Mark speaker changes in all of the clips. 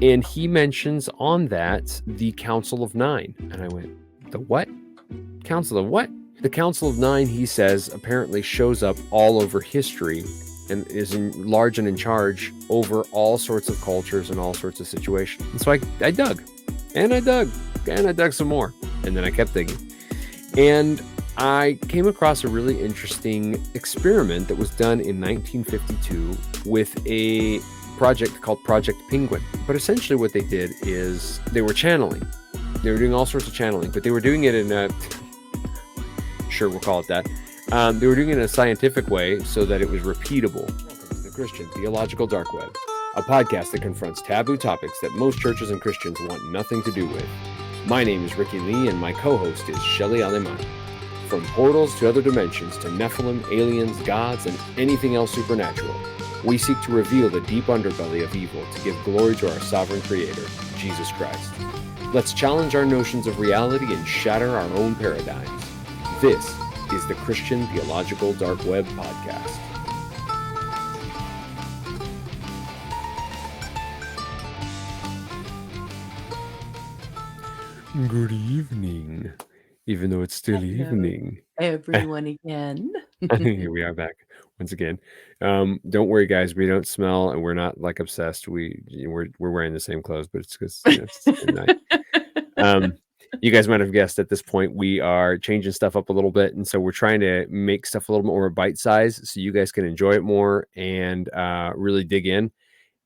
Speaker 1: And he mentions on that the Council of Nine. And I went, the what? Council of what? The Council of Nine, he says, apparently shows up all over history and is large and in charge over all sorts of cultures and all sorts of situations. And so I dug, and I dug, and I dug some more. And then I kept digging. And I came across a really interesting experiment that was done in 1952 with a project called Project Penguin. But essentially what they did is they were channeling. They were doing all sorts of channeling, but they were doing it in a, sure, we'll call it that. They were doing it in a scientific way so that it was repeatable. Welcome to the Christian Theological Dark Web, a podcast that confronts taboo topics that most churches and Christians want nothing to do with. My name is Ricky Lee, and my co-host is Shelley Aleman. From portals to other dimensions to Nephilim, aliens, gods, and anything else supernatural, we seek to reveal the deep underbelly of evil to give glory to our sovereign creator, Jesus Christ. Let's challenge our notions of reality and shatter our own paradigms. This is the Christian Theological Dark Web Podcast. Good evening, even though it's still evening.
Speaker 2: Everyone again.
Speaker 1: Here we are back once again. Don't worry, guys. We don't smell, and we're not like obsessed. We're wearing the same clothes, but it's because it's night. You guys might have guessed at this point we are changing stuff up a little bit, and so we're trying to make stuff a little more bite size so you guys can enjoy it more and really dig in.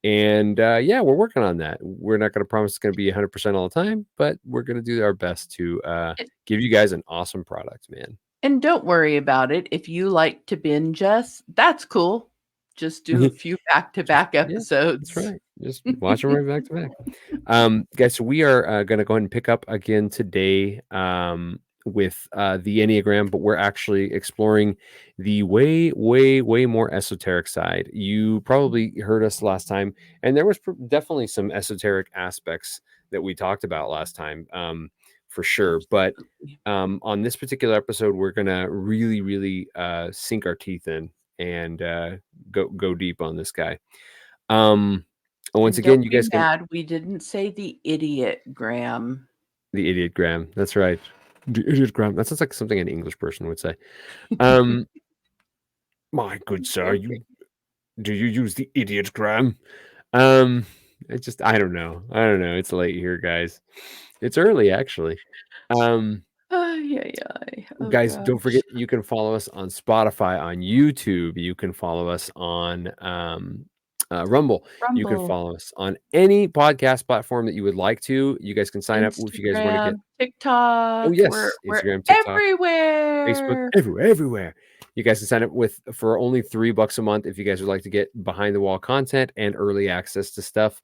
Speaker 1: And yeah, we're working on that. We're not going to promise it's going to be 100% all the time, but we're going to do our best to give you guys an awesome product, man.
Speaker 2: And don't worry about it. If you like to binge us, that's cool. Just do a few back-to-back episodes.
Speaker 1: That's right. Just watch them right back to back. Guys, so we are going to go ahead and pick up again today with the Enneagram, but we're actually exploring the way more esoteric side. You probably heard us last time, and there was definitely some esoteric aspects that we talked about last time, for sure. But on this particular episode, we're going to really sink our teeth in and go deep on this guy. Once
Speaker 2: and
Speaker 1: again, you guys
Speaker 2: can. We didn't say the idiotgram.
Speaker 1: The idiotgram. That's right. The idiotgram. That sounds like something an English person would say. My good sir, do you use the idiotgram? I don't know. It's late here, guys. It's early, actually.
Speaker 2: Oh,
Speaker 1: guys,
Speaker 2: gosh.
Speaker 1: don't forget you can follow us on Spotify, on YouTube. You can follow us on Rumble. You can follow us on any podcast platform that you would like to. You guys can sign up if you guys want to get
Speaker 2: TikTok.
Speaker 1: Oh yes,
Speaker 2: we're
Speaker 1: Instagram, TikTok,
Speaker 2: everywhere.
Speaker 1: Facebook, everywhere. You guys can sign up for only $3 a month if you guys would like to get behind the wall content and early access to stuff.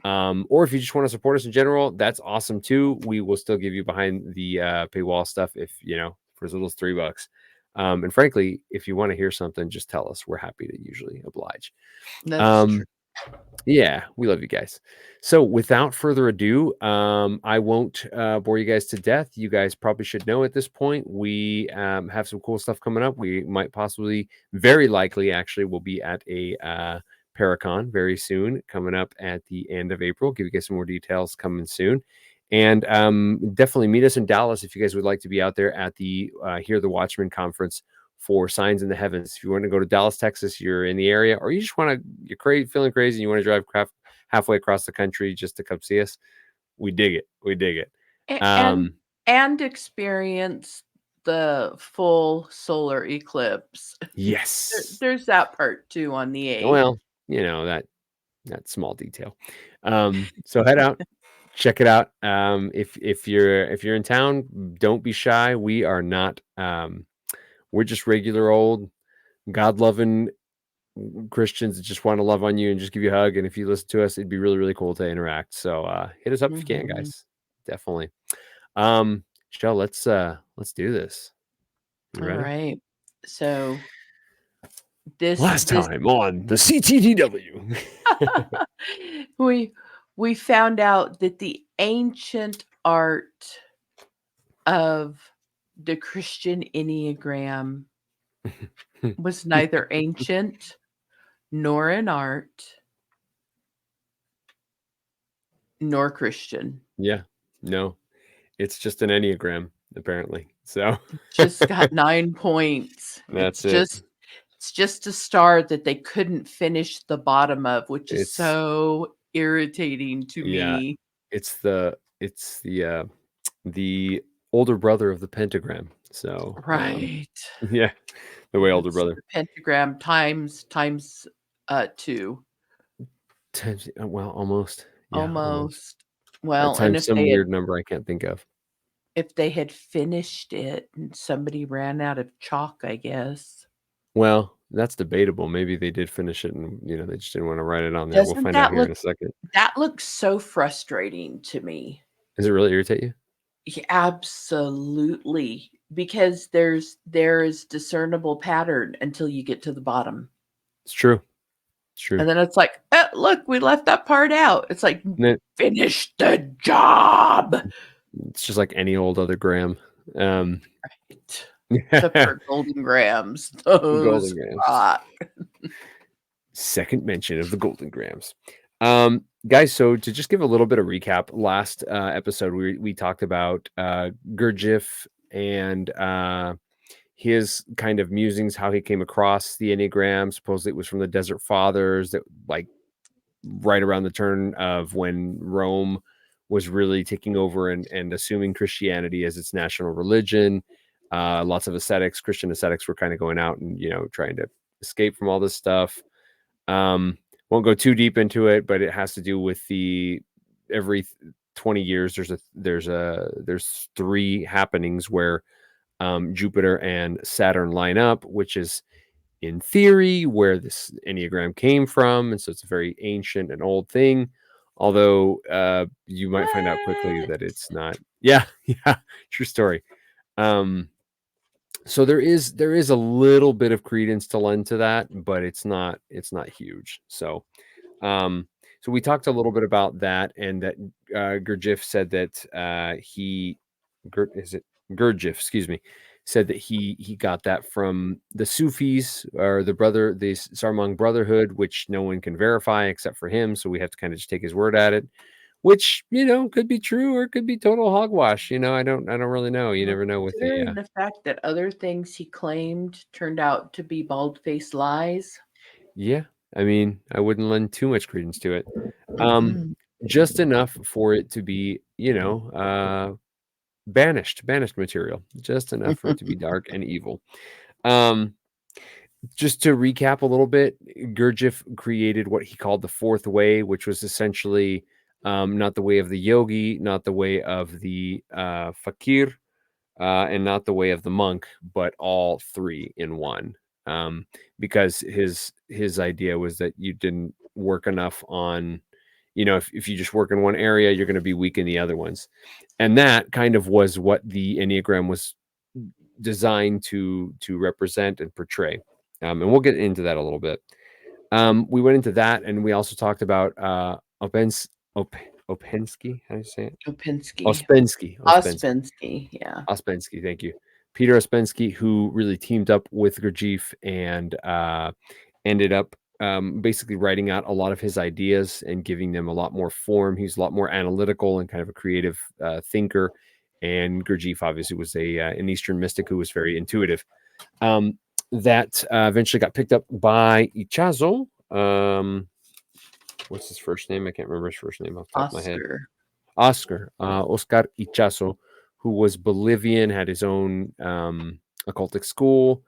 Speaker 1: Or if you just want to support us in general, that's awesome too. We will still give you behind the paywall stuff if for as little as $3. And frankly, if you want to hear something, just tell us. We're happy to usually oblige.
Speaker 2: That's true.
Speaker 1: Yeah, we love you guys. So without further ado, I won't bore you guys to death. You guys probably should know at this point, we have some cool stuff coming up. We might possibly, very likely actually, will be at a Paracon very soon, coming up at the end of April. Give you guys some more details coming soon. And definitely meet us in Dallas if you guys would like to be out there at the Hear the Watchman conference for Signs in the Heavens. If you want to go to Dallas, Texas, you're in the area, or you just want to, you're feeling crazy and you want to drive halfway across the country just to come see us, we dig it.
Speaker 2: And experience the full solar eclipse.
Speaker 1: Yes.
Speaker 2: There's that part too on the 8th.
Speaker 1: Well, that small detail. So head out, check it out. If you're in town, don't be shy. We are not we're just regular old God-loving Christians that just want to love on you and just give you a hug. And if you listen to us, it'd be really cool to interact. So hit us up if you can, guys. Definitely. Shell, let's do this. You ready?
Speaker 2: All right. So this
Speaker 1: time on the TheCTDW.
Speaker 2: we found out that the ancient art of the Christian Enneagram was neither ancient nor an art. nor Christian.
Speaker 1: Yeah. No, it's just an Enneagram, apparently. So
Speaker 2: Just got 9 points.
Speaker 1: that's it.
Speaker 2: It's just a star that they couldn't finish the bottom of, which is
Speaker 1: It's
Speaker 2: so irritating to
Speaker 1: yeah,
Speaker 2: me.
Speaker 1: it's the older brother of the pentagram. So
Speaker 2: Right.
Speaker 1: yeah, the way older
Speaker 2: It's
Speaker 1: brother.
Speaker 2: the pentagram times 2.
Speaker 1: Well, almost. Yeah, almost.
Speaker 2: Almost. Well, and
Speaker 1: Times some weird number I can't think of.
Speaker 2: if they had finished it and somebody ran out of chalk, I guess.
Speaker 1: Well, that's debatable. Maybe they did finish it and, they just didn't want to write it on there. We'll
Speaker 2: Doesn't
Speaker 1: find out
Speaker 2: that
Speaker 1: here in
Speaker 2: look
Speaker 1: a second.
Speaker 2: that looks so frustrating to me.
Speaker 1: Does it really irritate you?
Speaker 2: Yeah, absolutely, because there is discernible pattern until you get to the bottom.
Speaker 1: It's true. It's true.
Speaker 2: And then it's like, "Oh, look, we left that part out." It's like,
Speaker 1: And
Speaker 2: "Finish the job."
Speaker 1: it's just like any old other gram.
Speaker 2: Right. Except for Golden Grams. Those
Speaker 1: Golden grams.
Speaker 2: rock.
Speaker 1: Second mention of the Golden Grams. Guys, so to just give a little bit of recap, last episode we talked about Gurdjieff and his kind of musings, how he came across the Enneagram. Supposedly it was from the Desert Fathers, that like right around the turn of when Rome was really taking over and assuming Christianity as its national religion. Lots of ascetics, Christian ascetics, were kind of going out and trying to escape from all this stuff. Won't go too deep into it, but it has to do with every 20 years there's 3 happenings where Jupiter and Saturn line up, which is in theory where this Enneagram came from, and so it's a very ancient and old thing. Although you might find out quickly that it's not. Yeah, true story. So there is a little bit of credence to lend to that, but it's not huge. So we talked a little bit about that, and that Gurdjieff said that Gurdjieff, excuse me, said that he got that from the Sufis, or the Sarmang Brotherhood, which no one can verify except for him. So we have to kind of just take his word at it, which could be true or it could be total hogwash. I don't really know. You never know with
Speaker 2: the fact that other things he claimed turned out to be bald-faced lies.
Speaker 1: Yeah, I mean, I wouldn't lend too much credence to it. Just enough for it to be, banished material. Just enough for it to be dark and evil. Just to recap a little bit, Gurdjieff created what he called the fourth way, which was essentially not the way of the yogi, not the way of the fakir, and not the way of the monk, but all 3 in one. Because his idea was that you didn't work enough on, if you just work in one area, you're going to be weak in the other ones. And that kind of was what the Enneagram was designed to represent and portray. And we'll get into that a little bit. We went into that, and we also talked about Opensky. How do you say it?
Speaker 2: Ouspensky, yeah.
Speaker 1: Ouspensky, thank you. Peter Ouspensky, who really teamed up with Gurdjieff and ended up basically writing out a lot of his ideas and giving them a lot more form. He's a lot more analytical and kind of a creative thinker. And Gurdjieff obviously was an Eastern mystic who was very intuitive. That eventually got picked up by Ichazo. What's his first name? I can't remember his first name off the top of my head. Oscar Ichazo, who was Bolivian, had his own occultic school,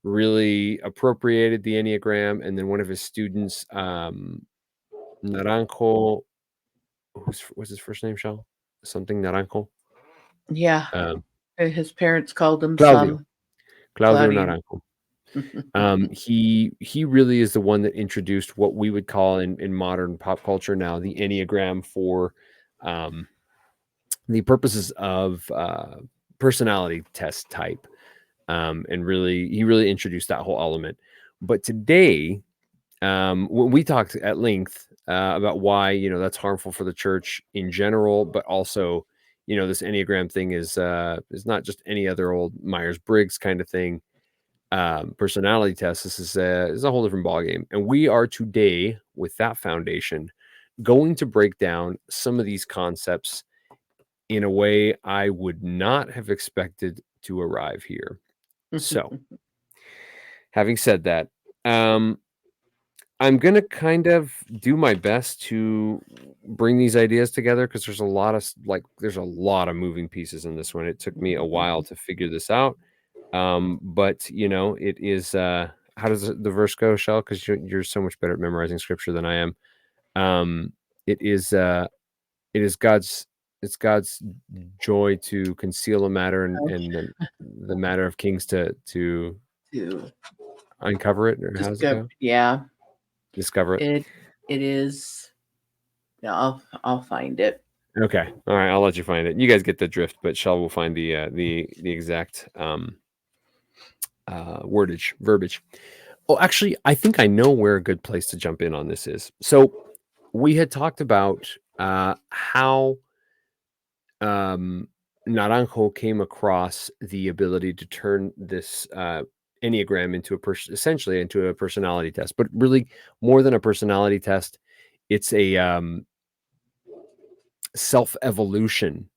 Speaker 1: really appropriated the Enneagram. And then one of his students, Naranjo, what's his first name, Shell? Something Naranjo?
Speaker 2: Yeah. His parents called him
Speaker 1: Claudio
Speaker 2: Claudio.
Speaker 1: Naranjo. He really is the one that introduced what we would call in modern pop culture now the Enneagram for the purposes of personality test type, and he really introduced that whole element. But today, when we talked at length about why that's harmful for the church in general, but also this Enneagram thing is not just any other old Myers-Briggs kind of thing. Personality test. This is a whole different ballgame, and we are today with that foundation going to break down some of these concepts in a way I would not have expected to arrive here. So, having said that, I'm gonna kind of do my best to bring these ideas together because there's a lot of there's a lot of moving pieces in this one. It took me a while to figure this out. But it is how does the verse go, Shell? Because you're so much better at memorizing scripture than I am. Um, it is it is God's joy to conceal a matter and the matter of kings to
Speaker 2: To
Speaker 1: uncover it, or how does it
Speaker 2: discover,
Speaker 1: go?
Speaker 2: yeah,
Speaker 1: Discover it.
Speaker 2: it is. Yeah, I'll find it.
Speaker 1: Okay. All right. I'll let you find it. You guys get the drift, but Shell will find the exact verbiage. Oh, actually, I think I know where a good place to jump in on this is. So we had talked about how Naranjo came across the ability to turn this Enneagram into essentially into a personality test, but really more than a personality test, it's a self-evolution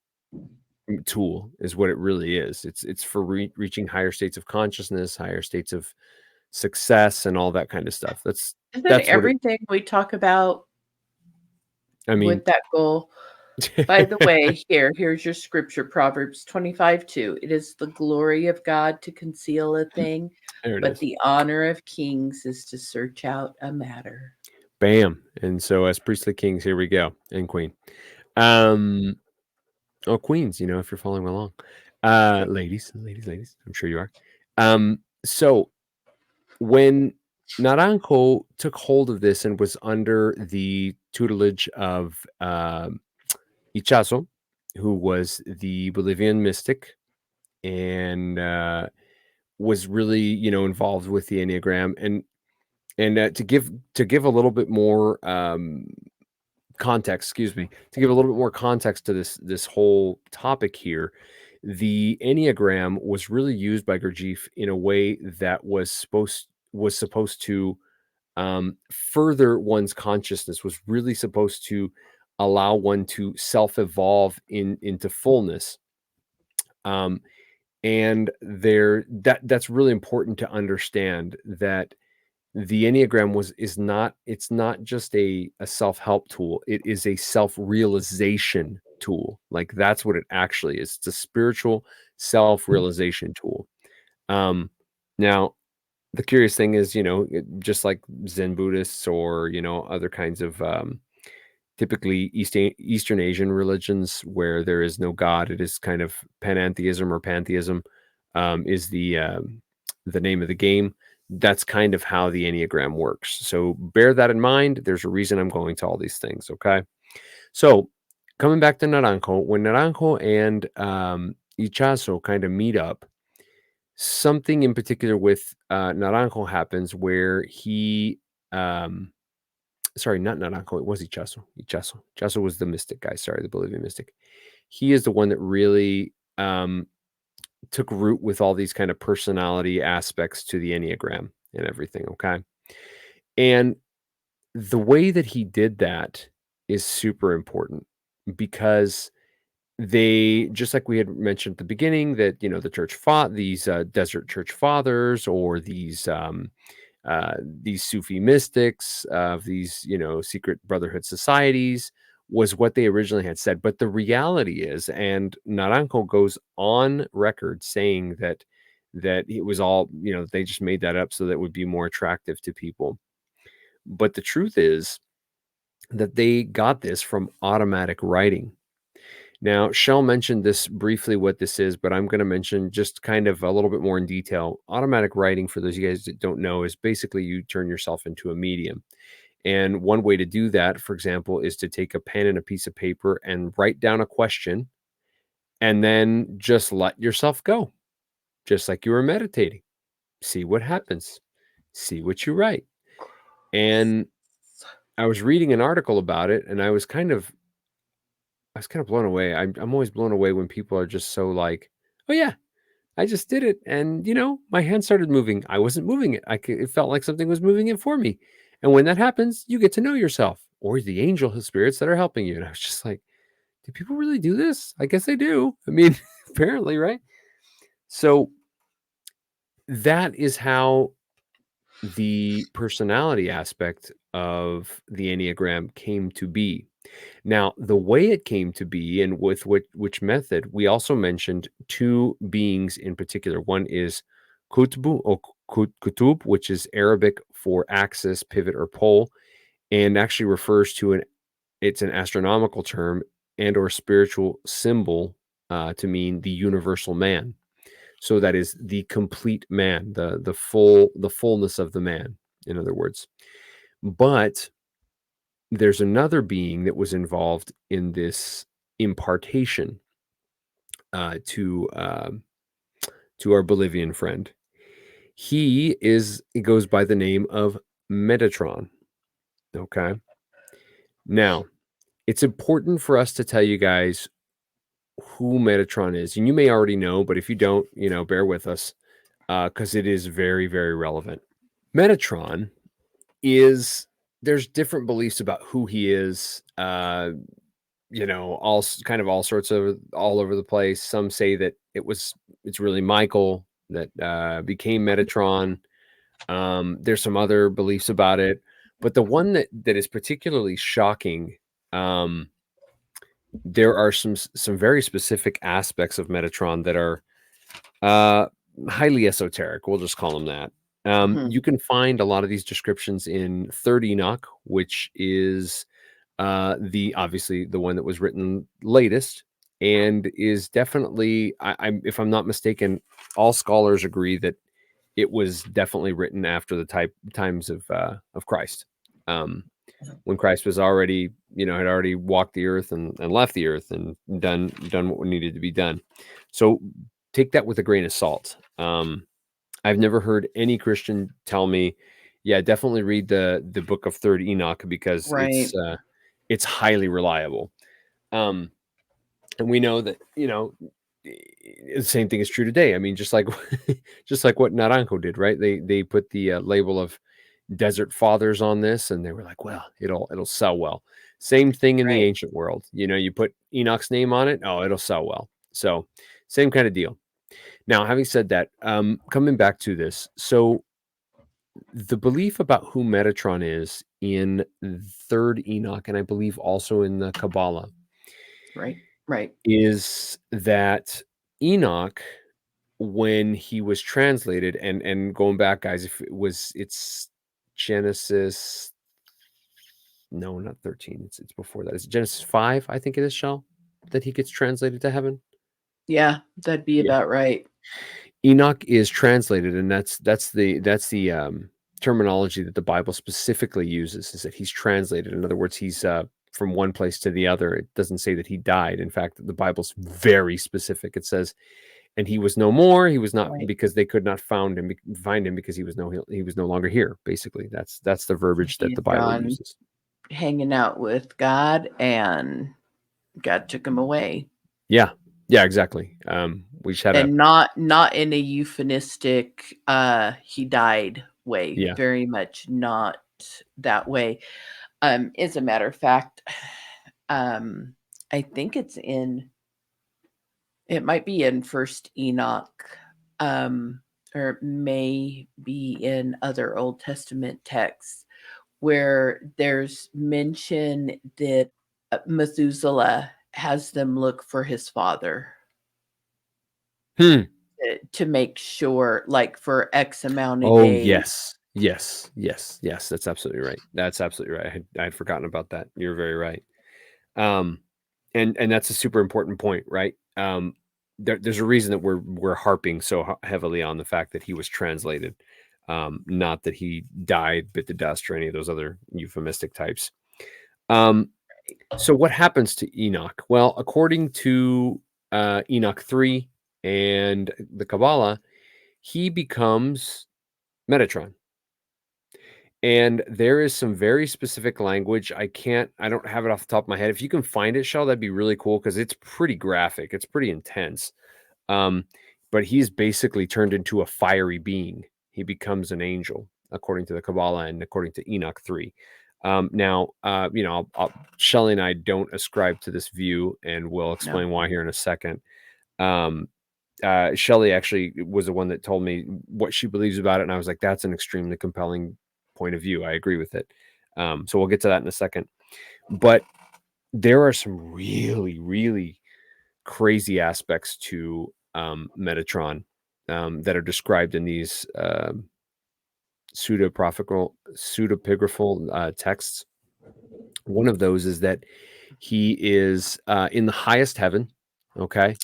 Speaker 1: tool is what it really is. It's for reaching higher states of consciousness, higher states of success, and all that kind of stuff.
Speaker 2: Isn't
Speaker 1: That's what it.
Speaker 2: everything we talk about
Speaker 1: I mean,
Speaker 2: with that goal? By the way, here's your scripture, Proverbs 25:2. It is the glory of God to conceal a thing,
Speaker 1: there it
Speaker 2: but
Speaker 1: is.
Speaker 2: the honor of kings is to search out a matter.
Speaker 1: Bam. And so as priestly kings, here we go, and queen. Um, oh, queens, if you're following along, ladies, I'm sure you are. So when Naranjo took hold of this and was under the tutelage of Ichazo, who was the Bolivian mystic, and was really, involved with the Enneagram, and to give a little bit more context, excuse me, to give a little bit more context to this whole topic here, the Enneagram was really used by Gurdjieff in a way that was supposed to further one's consciousness, was really supposed to allow one to self-evolve into fullness. And that's really important to understand that the Enneagram it's not just a self-help tool. It is a self-realization tool. Like that's what it actually is. It's a spiritual self-realization tool. Now the curious thing is, just like Zen Buddhists or, other kinds of typically Eastern Asian religions where there is no God, it is kind of panentheism or pantheism is the name of the game. That's kind of how the Enneagram works. So bear that in mind. There's a reason I'm going to all these things. Okay. So coming back to Naranjo, when Naranjo and Ichazo kind of meet up, something in particular with Naranjo happens where he sorry, not Naranjo, it was Ichazo. Ichazo was the mystic guy, sorry, the Bolivian mystic. He is the one that really took root with all these kind of personality aspects to the Enneagram and everything, okay? And the way that he did that is super important because they, just like we had mentioned at the beginning, that the church fought these desert church fathers or these Sufi mystics of these secret brotherhood societies was what they originally had said. But the reality is, and Naranjo goes on record saying that it was all they just made that up so that it would be more attractive to people. But the truth is that they got this from automatic writing. Now, Shell mentioned this briefly what this is, but I'm going to mention just kind of a little bit more in detail. Automatic writing, for those of you guys that don't know, is basically you turn yourself into a medium. And one way to do that, for example, is to take a pen and a piece of paper and write down a question and then just let yourself go, just like you were meditating. See what happens. See what you write. And I was reading an article about it and I was kind of blown away. I'm always blown away when people are just so like, "Oh yeah, I just did it, and my hand started moving. I wasn't moving it. It felt like something was moving it for me." And when that happens, you get to know yourself. or the angel spirits that are helping you. And I was just like, do people really do this? I guess they do. I mean, apparently, right? So that is how the personality aspect of the Enneagram came to be. Now, the way it came to be and with which method, we also mentioned two beings in particular. One is Kutbu or Kutub, which is Arabic for axis, pivot, or pole, and actually refers to it's an astronomical term and or spiritual symbol to mean the universal man. So that is the complete man, the fullness of the man, in other words. But there's another being that was involved in this impartation to our Bolivian friend. It goes by the name of Metatron. Okay. Now, it's important for us to tell you guys who Metatron is. And you may already know, but if you don't, bear with us because it is very, very relevant. Metatron there's different beliefs about who he is. All sorts of all over the place. Some say that it's really Michael that became Metatron. There's some other beliefs about it, but the one that is particularly shocking, there are some very specific aspects of Metatron that are highly esoteric. We'll just call them that. You can find a lot of these descriptions in Third Enoch, which is obviously the one that was written latest, and is definitely, if I'm not mistaken, all scholars agree that it was definitely written after the times of Christ, when Christ was already, had already walked the earth and left the earth and done what needed to be done. So take that with a grain of salt. I've never heard any Christian tell me, yeah, definitely read the book of Third Enoch because
Speaker 2: Right.
Speaker 1: it's highly reliable. And we know that, the same thing is true today. I mean, just like what Naranjo did, right? They put the label of Desert Fathers on this, and they were like, well, it'll sell well. Same thing in the
Speaker 2: Right.
Speaker 1: ancient world. You put Enoch's name on it, oh, it'll sell well. So same kind of deal. Now, having said that, coming back to this, so the belief about who Metatron is in Third Enoch, and I believe also in the Kabbalah,
Speaker 2: Right. Right.
Speaker 1: is that Enoch, when he was translated, and going back, guys, it's Genesis, no, not 13, it's before that. It's Genesis 5, I think it is, Shell, that he gets translated to heaven.
Speaker 2: Yeah, that'd be
Speaker 1: Yeah.
Speaker 2: about right.
Speaker 1: Enoch is translated, and that's the terminology that the Bible specifically uses, is that he's translated. In other words, he's from one place to the other. It doesn't say that he died. In fact, the Bible's very specific. It says, and he was no more. He was not,
Speaker 2: Right.
Speaker 1: because they could not find him because he was no longer here. Basically, that's the verbiage
Speaker 2: He
Speaker 1: that the
Speaker 2: had
Speaker 1: Bible
Speaker 2: gone
Speaker 1: uses.
Speaker 2: hanging out with God, and God took him away.
Speaker 1: Yeah, exactly. We just had
Speaker 2: And not in a euphemistic, he died way.
Speaker 1: Yeah.
Speaker 2: Very much not that way. As a matter of fact, I think it might be in First Enoch, or may be in other Old Testament texts, where there's mention that Methuselah has them look for his father to make sure, like, for X amount of
Speaker 1: Oh,
Speaker 2: days.
Speaker 1: yes. Yes. That's absolutely right. That's absolutely right. I had forgotten about that. You're very right. Um, and that's a super important point, right? There's a reason that we're harping so heavily on the fact that he was translated, not that he died, bit the dust, or any of those other euphemistic types. So what happens to Enoch? Well, according to Enoch 3 and the Kabbalah, he becomes Metatron. And there is some very specific language. I don't have it off the top of my head. If you can find it, Shell, that'd be really cool because it's pretty graphic. It's pretty intense. Um, but he's basically turned into a fiery being. He becomes an angel, according to the Kabbalah and according to Enoch 3. Now, Shelley and I don't ascribe to this view, and we'll
Speaker 2: No.
Speaker 1: explain why here in a second. Um, Shelley actually was the one that told me what she believes about it, and I was like, that's an extremely compelling point of view. I agree with it. So we'll get to that in a second. But there are some really, really crazy aspects to Metatron that are described in these pseudepigraphal texts. One of those is that he is in the highest heaven. Okay.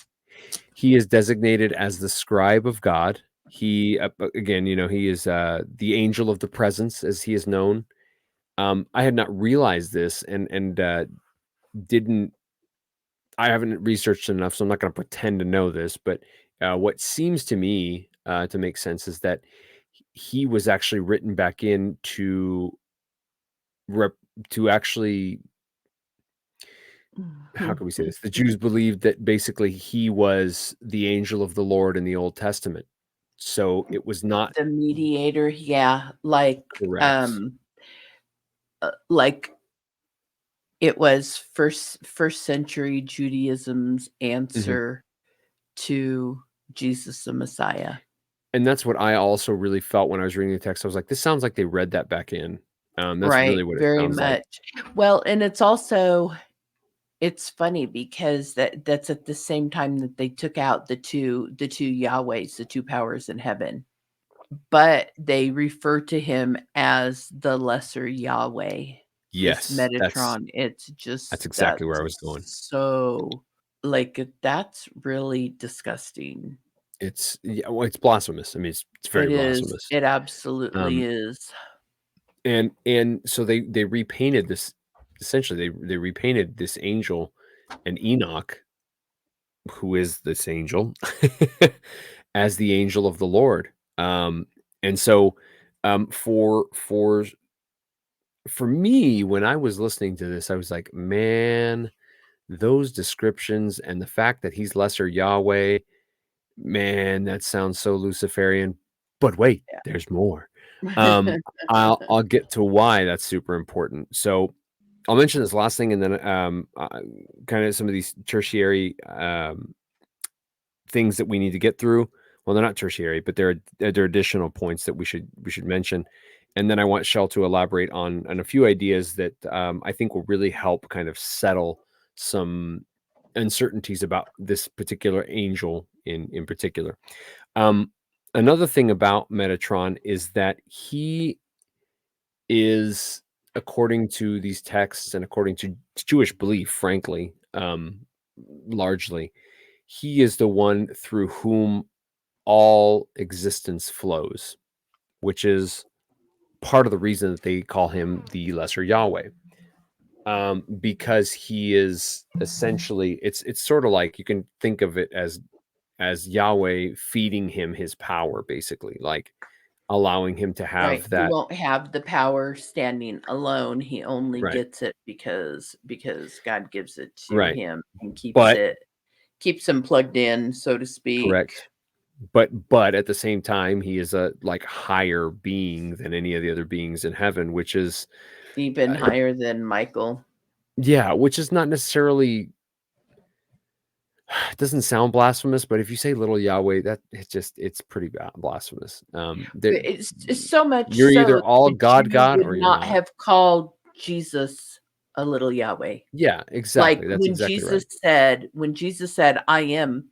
Speaker 1: He is designated as the scribe of God. He, again, he is the angel of the presence, as he is known. I had not realized this, and didn't. I haven't researched enough, so I'm not going to pretend to know this. But what seems to me to make sense is that he was actually written back in to actually, how can we say this? The Jews believed that basically he was the angel of the Lord in the Old Testament. So it was not
Speaker 2: The mediator, yeah,
Speaker 1: correct.
Speaker 2: like it was first century Judaism's
Speaker 1: Mhm.
Speaker 2: answer to Jesus the Messiah.
Speaker 1: And that's what I also really felt when I was reading the text. I was like, this sounds like they read that back in. That's really
Speaker 2: Right,
Speaker 1: what it
Speaker 2: very
Speaker 1: sounds like.
Speaker 2: much. Well, and it's funny because that's at the same time that they took out the two Yahwehs, the two powers in heaven, but they refer to him as the lesser Yahweh, this
Speaker 1: Yes, that's
Speaker 2: Metatron. It's
Speaker 1: that's
Speaker 2: just
Speaker 1: exactly where I was
Speaker 2: that's
Speaker 1: going.
Speaker 2: so like, that's really disgusting.
Speaker 1: It's yeah, well, it's blasphemous. I mean, it's very
Speaker 2: It is.
Speaker 1: blasphemous.
Speaker 2: It absolutely
Speaker 1: Um,
Speaker 2: is.
Speaker 1: and so they repainted this, essentially they repainted this angel and Enoch, who is this angel, as the angel of the Lord. And so for me, when I was listening to this, I was like, man, those descriptions and the fact that he's lesser Yahweh, man, that sounds so Luciferian. But wait, there's more. Um,
Speaker 2: Yeah.
Speaker 1: I'll get to why that's super important. So I'll mention this last thing, and then kind of some of these tertiary things that we need to get through. Well, they're not tertiary, but they're additional points that we should mention. And then I want Shell to elaborate on a few ideas that I think will really help kind of settle some uncertainties about this particular angel in particular. Um, Another thing about Metatron is that he is, according to these texts and according to Jewish belief, frankly, largely, he is the one through whom all existence flows, which is part of the reason that they call him the lesser Yahweh. Because he is essentially, it's sort of like you can think of it as Yahweh feeding him his power, basically, like allowing him to
Speaker 2: Right.
Speaker 1: have
Speaker 2: He
Speaker 1: that.
Speaker 2: won't have the power standing alone. He only
Speaker 1: Right,
Speaker 2: gets it because God gives it to
Speaker 1: right.
Speaker 2: him and
Speaker 1: But
Speaker 2: keeps him plugged in, so to speak,
Speaker 1: correct. But at the same time, he is a like higher being than any of the other beings in heaven, which is
Speaker 2: even
Speaker 1: uh,
Speaker 2: higher than Michael.
Speaker 1: yeah, which is not necessarily, it doesn't sound blasphemous, but if you say little Yahweh, that it's pretty blasphemous.
Speaker 2: It's so much
Speaker 1: You're
Speaker 2: so
Speaker 1: either all
Speaker 2: that you
Speaker 1: God
Speaker 2: would
Speaker 1: or you're
Speaker 2: not
Speaker 1: not.
Speaker 2: have called Jesus a little Yahweh.
Speaker 1: Yeah,
Speaker 2: Like
Speaker 1: exactly. That's exactly right.
Speaker 2: When Jesus said, "I am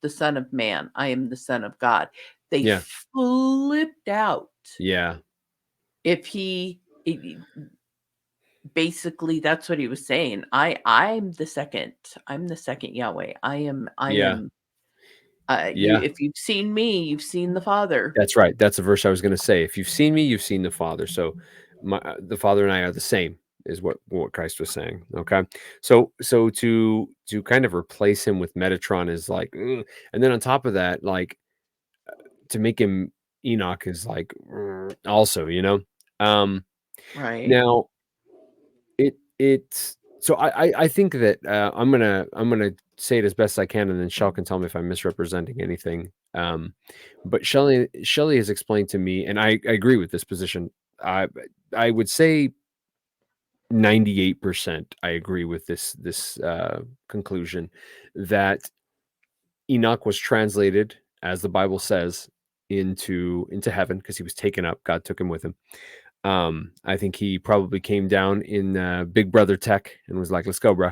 Speaker 2: the Son of Man, I am the Son of God," they
Speaker 1: Yeah,
Speaker 2: flipped out.
Speaker 1: yeah,
Speaker 2: If he I basically, that's what he was saying. I'm the second Yahweh. I
Speaker 1: yeah,
Speaker 2: am,
Speaker 1: yeah.
Speaker 2: if you've seen me, you've seen the Father.
Speaker 1: That's right. That's the verse I was going to say. If you've seen me, you've seen the Father. So the Father and I are the same, is what Christ was saying. Okay. So to kind of replace him with Metatron is like, ugh. And then on top of that, like to make him Enoch is like, also, um,
Speaker 2: Right,
Speaker 1: now it's so I think that I'm gonna say it as best I can, and then Shell can tell me if I'm misrepresenting anything. But Shelley has explained to me, and I agree with this position. I I would say 98% I agree with this conclusion that Enoch was translated, as the Bible says, into heaven because he was taken up. God took him with him. I think he probably came down in Big Brother tech and was like, "Let's go, bro.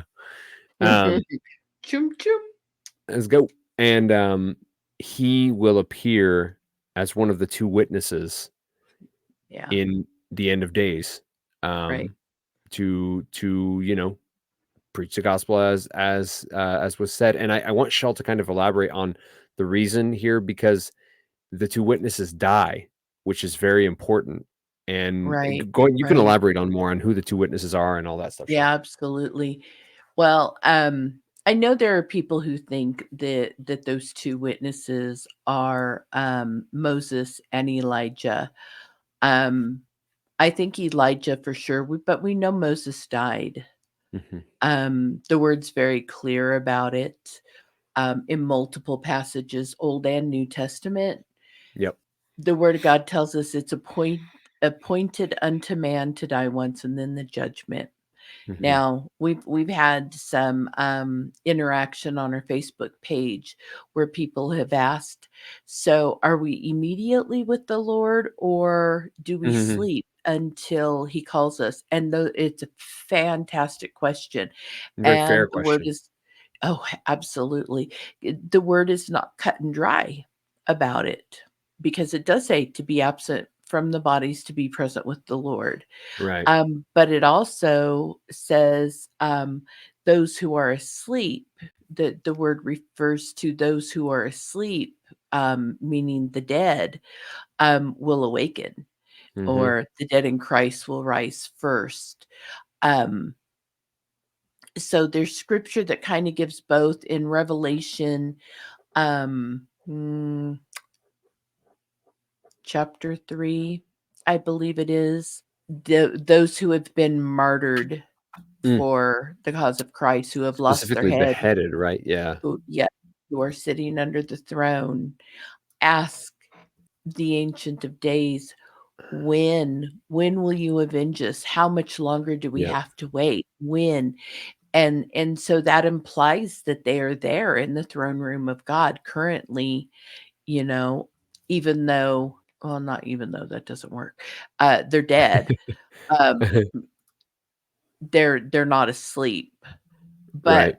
Speaker 2: Chum chum.
Speaker 1: Let's go." And he will appear as one of the two witnesses
Speaker 2: Yeah.
Speaker 1: in the end of days,
Speaker 2: Right.
Speaker 1: to preach the gospel as was said. And I want Shell to kind of elaborate on the reason here because the two witnesses die, which is very important. And
Speaker 2: Right.
Speaker 1: you can
Speaker 2: Right.
Speaker 1: elaborate on more on who the two witnesses are and all that stuff, Shell.
Speaker 2: Yeah, absolutely. Well, I know there are people who think that those two witnesses are Moses and Elijah. Um, I think Elijah for sure, but we know Moses died.
Speaker 1: Mhm.
Speaker 2: The word's very clear about it in multiple passages, Old and New Testament.
Speaker 1: Yep.
Speaker 2: The word of God tells us it's appointed unto man to die once and then the judgment.
Speaker 1: Mhm.
Speaker 2: Now, we've had some interaction on our Facebook page where people have asked, so are we immediately with the Lord or do we
Speaker 1: Mhm.
Speaker 2: sleep until he calls us? And it's a fantastic question.
Speaker 1: Very fair
Speaker 2: And the word
Speaker 1: question.
Speaker 2: is, oh, absolutely. The word is not cut and dry about it because it does say to be absent from the bodies to be present with the Lord.
Speaker 1: Right.
Speaker 2: But it also says, those who are asleep. The word refers to those who are asleep, meaning the dead, will awaken,
Speaker 1: Mhm.
Speaker 2: or the dead in Christ will rise first. Um, so there's scripture that kind of gives both in Revelation, um, mm, chapter 3, I believe it is. Those who have been martyred
Speaker 1: Mm.
Speaker 2: for the cause of Christ, who have lost their
Speaker 1: Specifically
Speaker 2: head,
Speaker 1: beheaded, right? Yeah.
Speaker 2: who are sitting under the throne, ask the Ancient of Days, when will you avenge us? How much longer do we
Speaker 1: Yep.
Speaker 2: have to wait? When? And so that implies that they are there in the throne room of God currently, you know, even though, well, not even though, that doesn't work. They're dead. Um, they're not asleep,
Speaker 1: Right.
Speaker 2: but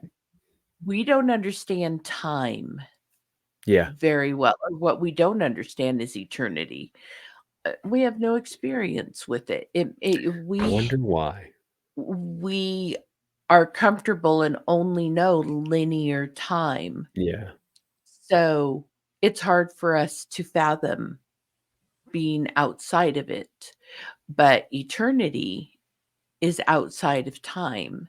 Speaker 2: we don't understand time
Speaker 1: Yeah.
Speaker 2: very well. What we don't understand is eternity. We have no experience with it.
Speaker 1: I wonder why.
Speaker 2: We are comfortable and only know linear time.
Speaker 1: Yeah.
Speaker 2: So it's hard for us to fathom being outside of it. But eternity is outside of time.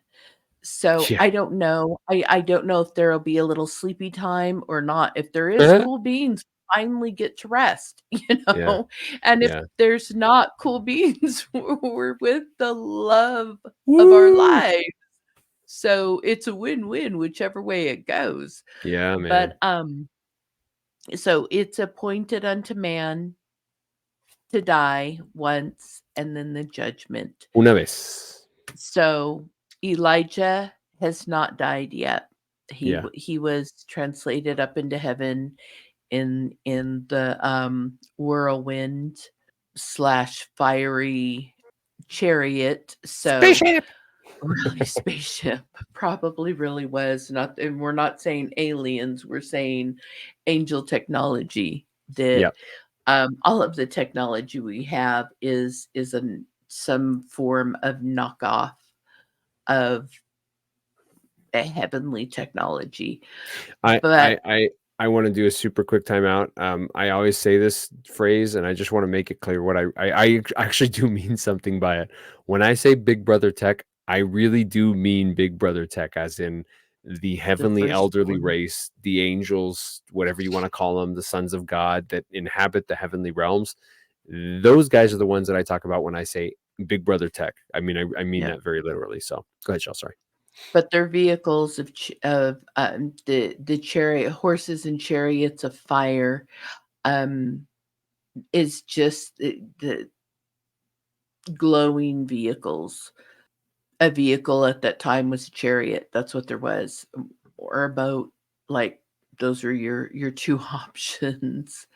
Speaker 2: So
Speaker 1: Yeah.
Speaker 2: I don't know. I don't know if there'll be a little sleepy time or not. If there is, cool beans finally get to rest,
Speaker 1: Yeah.
Speaker 2: And if
Speaker 1: Yeah.
Speaker 2: there's not, cool beans, we're with the love of our
Speaker 1: Woo!
Speaker 2: lives. So it's a win-win whichever way it goes.
Speaker 1: Yeah, man.
Speaker 2: But so it's appointed unto man to die once and then the judgment.
Speaker 1: Una vez.
Speaker 2: So Elijah has not died yet.
Speaker 1: Yeah.
Speaker 2: He was translated up into heaven in the whirlwind slash fiery chariot. So
Speaker 1: Spaceship.
Speaker 2: really spaceship probably really was not, and we're not saying aliens, we're saying angel technology that
Speaker 1: Yep.
Speaker 2: all of the technology we have is some form of knockoff of a heavenly technology.
Speaker 1: I
Speaker 2: But
Speaker 1: I I I want to do a super quick timeout. I always say this phrase, and I just want to make it clear what I actually do mean something by it. When I say Big Brother Tech, I really do mean Big Brother Tech, as in the
Speaker 2: the
Speaker 1: heavenly elderly
Speaker 2: firstborn,
Speaker 1: race, the angels, whatever you want to call them, the sons of God that inhabit the heavenly realms. Those guys are the ones that I talk about when I say Big Brother Tech. I mean
Speaker 2: yeah.
Speaker 1: that very literally. So go ahead, Shell. Sorry.
Speaker 2: But they're vehicles of the chariot horses and chariots of fire, um, is just the glowing vehicles. a vehicle at that time was a chariot. That's what there was, or a boat. Like those are your two options.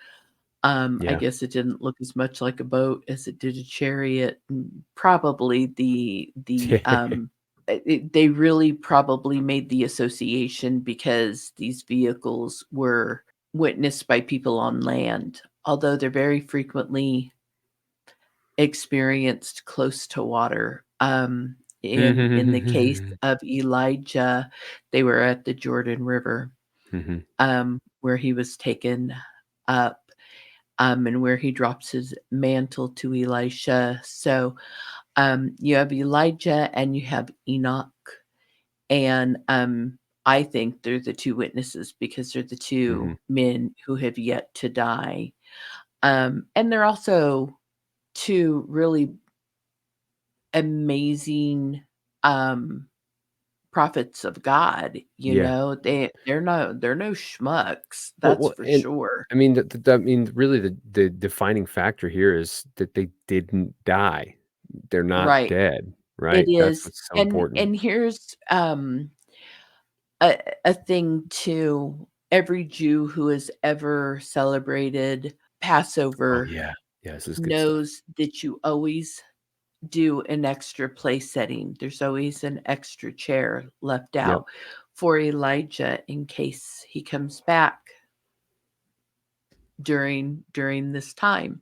Speaker 2: I
Speaker 1: Yeah.
Speaker 2: guess it didn't look as much like a boat as it did a chariot. Probably they really probably made the association because these vehicles were witnessed by people on land, although they're very frequently experienced close to water. In the case
Speaker 1: Mhm.
Speaker 2: of Elijah, they were at the Jordan River, where he was taken up, and where he drops his mantle to Elisha. So you have Elijah and you have Enoch, and I think they're the two witnesses because they're the two
Speaker 1: Mhm.
Speaker 2: men who have yet to die. And they're also two really amazing um prophets of God, you
Speaker 1: Yeah.
Speaker 2: know. They're no schmucks, that's
Speaker 1: Well,
Speaker 2: for
Speaker 1: and
Speaker 2: sure.
Speaker 1: I mean, I mean, really, the defining factor here is that they didn't die. They're not
Speaker 2: Right.
Speaker 1: dead,
Speaker 2: It
Speaker 1: right? That's
Speaker 2: is.
Speaker 1: what's so important.
Speaker 2: And here's a thing too. Every Jew who has ever celebrated
Speaker 1: Oh
Speaker 2: Passover
Speaker 1: yeah, yeah, this is good stuff.
Speaker 2: knows that you always do an extra place setting. There's always an extra chair left
Speaker 1: Yep.
Speaker 2: out for Elijah in case he comes back during this time.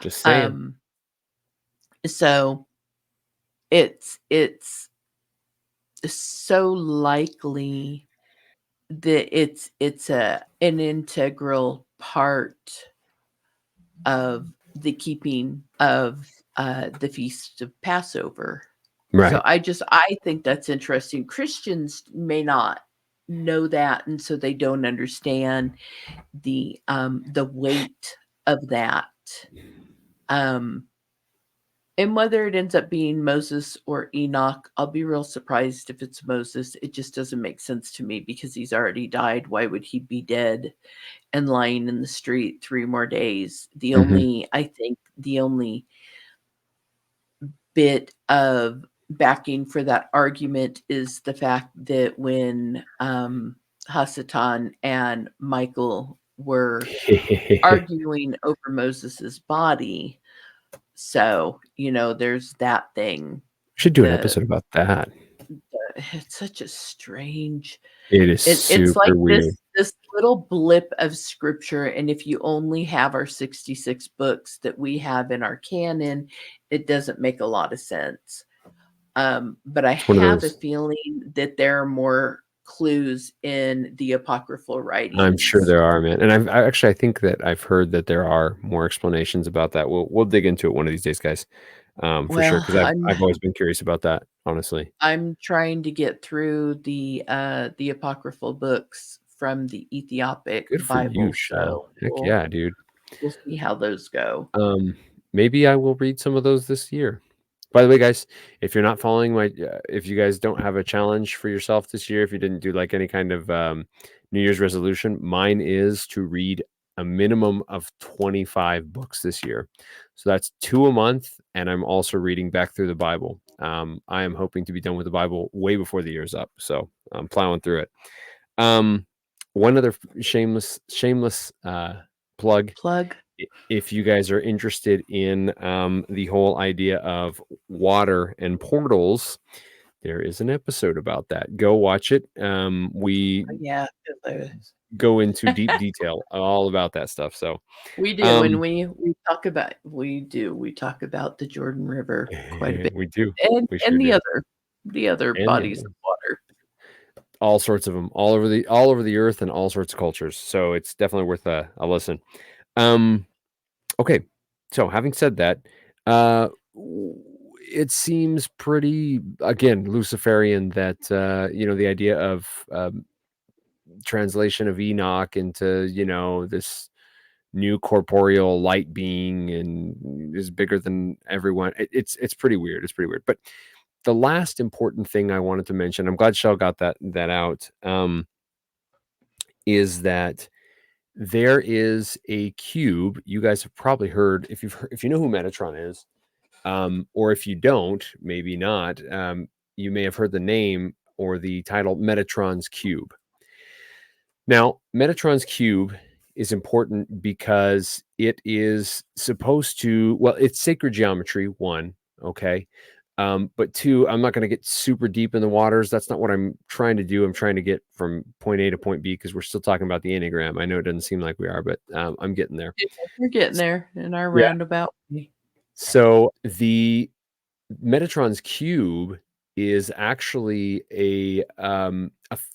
Speaker 1: Just saying.
Speaker 2: Um, so it's so likely that it's an integral part of the keeping of the feast of Passover. So
Speaker 1: Right.
Speaker 2: I think that's interesting. Christians may not know that, and so they don't understand the weight of that. Um, and whether it ends up being Moses or Enoch, I'll be real surprised if it's Moses. It just doesn't make sense to me because he's already died. Why would he be dead and lying in the street 3 more days?
Speaker 1: Mhm.
Speaker 2: I think the only bit of backing for that argument is the fact that when Hasatan and Michael were arguing over Moses's body, so there's that thing.
Speaker 1: Should do an
Speaker 2: The,
Speaker 1: episode about that.
Speaker 2: it's such a strange.
Speaker 1: It is
Speaker 2: It's like
Speaker 1: super weird.
Speaker 2: this little blip of scripture, and if you only have our 66 books that we have in our canon, it doesn't make a lot of sense. But I
Speaker 1: It's one of
Speaker 2: have a
Speaker 1: those.
Speaker 2: feeling that there are more clues in the apocryphal
Speaker 1: I'm sure
Speaker 2: writings.
Speaker 1: there are, man, and I think that I've heard that there are more explanations about that. We'll dig into it one of these days, guys, for sure.
Speaker 2: Well,
Speaker 1: Because I've always been curious about that, honestly.
Speaker 2: I'm trying to get through the apocryphal books from the Ethiopic
Speaker 1: Good for you,
Speaker 2: Bible,
Speaker 1: Shell.
Speaker 2: so
Speaker 1: Heck yeah, dude.
Speaker 2: we'll see how those go.
Speaker 1: Um, Maybe I will read some of those this year. By the way, guys, if you're not following if you guys don't have a challenge for yourself this year, if you didn't do like any kind of New Year's resolution, mine is to read a minimum of 25 books this year. So that's 2 a month, and I'm also reading back through the Bible. I am hoping to be done with the Bible way before the year's up, so I'm plowing through it. Um, One other shameless plug.
Speaker 2: Plug.
Speaker 1: If you guys are interested in the whole idea of water and portals, there is an episode about that. Go watch it. We
Speaker 2: Yeah,
Speaker 1: go into deep detail all about that stuff. So,
Speaker 2: we do, and
Speaker 1: um,
Speaker 2: we talk about the Jordan River quite a bit,
Speaker 1: we do.
Speaker 2: and
Speaker 1: We sure do.
Speaker 2: the other
Speaker 1: And the other
Speaker 2: bodies of
Speaker 1: ones,
Speaker 2: water.
Speaker 1: all sorts of them, all over the earth and all sorts of cultures. So it's definitely worth a listen. Um, Okay, so having said that, it seems pretty, again, Luciferian that, the idea of translation of Enoch into, this new corporeal light being and is bigger than everyone. It's pretty weird. It's pretty weird. But the last important thing I wanted to mention, I'm glad Shell got that out, is that there is a cube. You guys have probably heard, if you know who Metatron is, or if you don't, maybe not. you may have heard the name or the title Metatron's Cube. Now, Metatron's Cube is important because it is supposed to, well, it's sacred geometry, one, okay? But two, I'm not going to get super deep in the waters. That's not what I'm trying to do. I'm trying to get from point A to point B because we're still talking about the Enneagram. I know it doesn't seem like we are, but I'm getting there.
Speaker 2: Yeah, we're getting there in our
Speaker 1: Yeah.
Speaker 2: roundabout way.
Speaker 1: So the Metatron's cube is actually a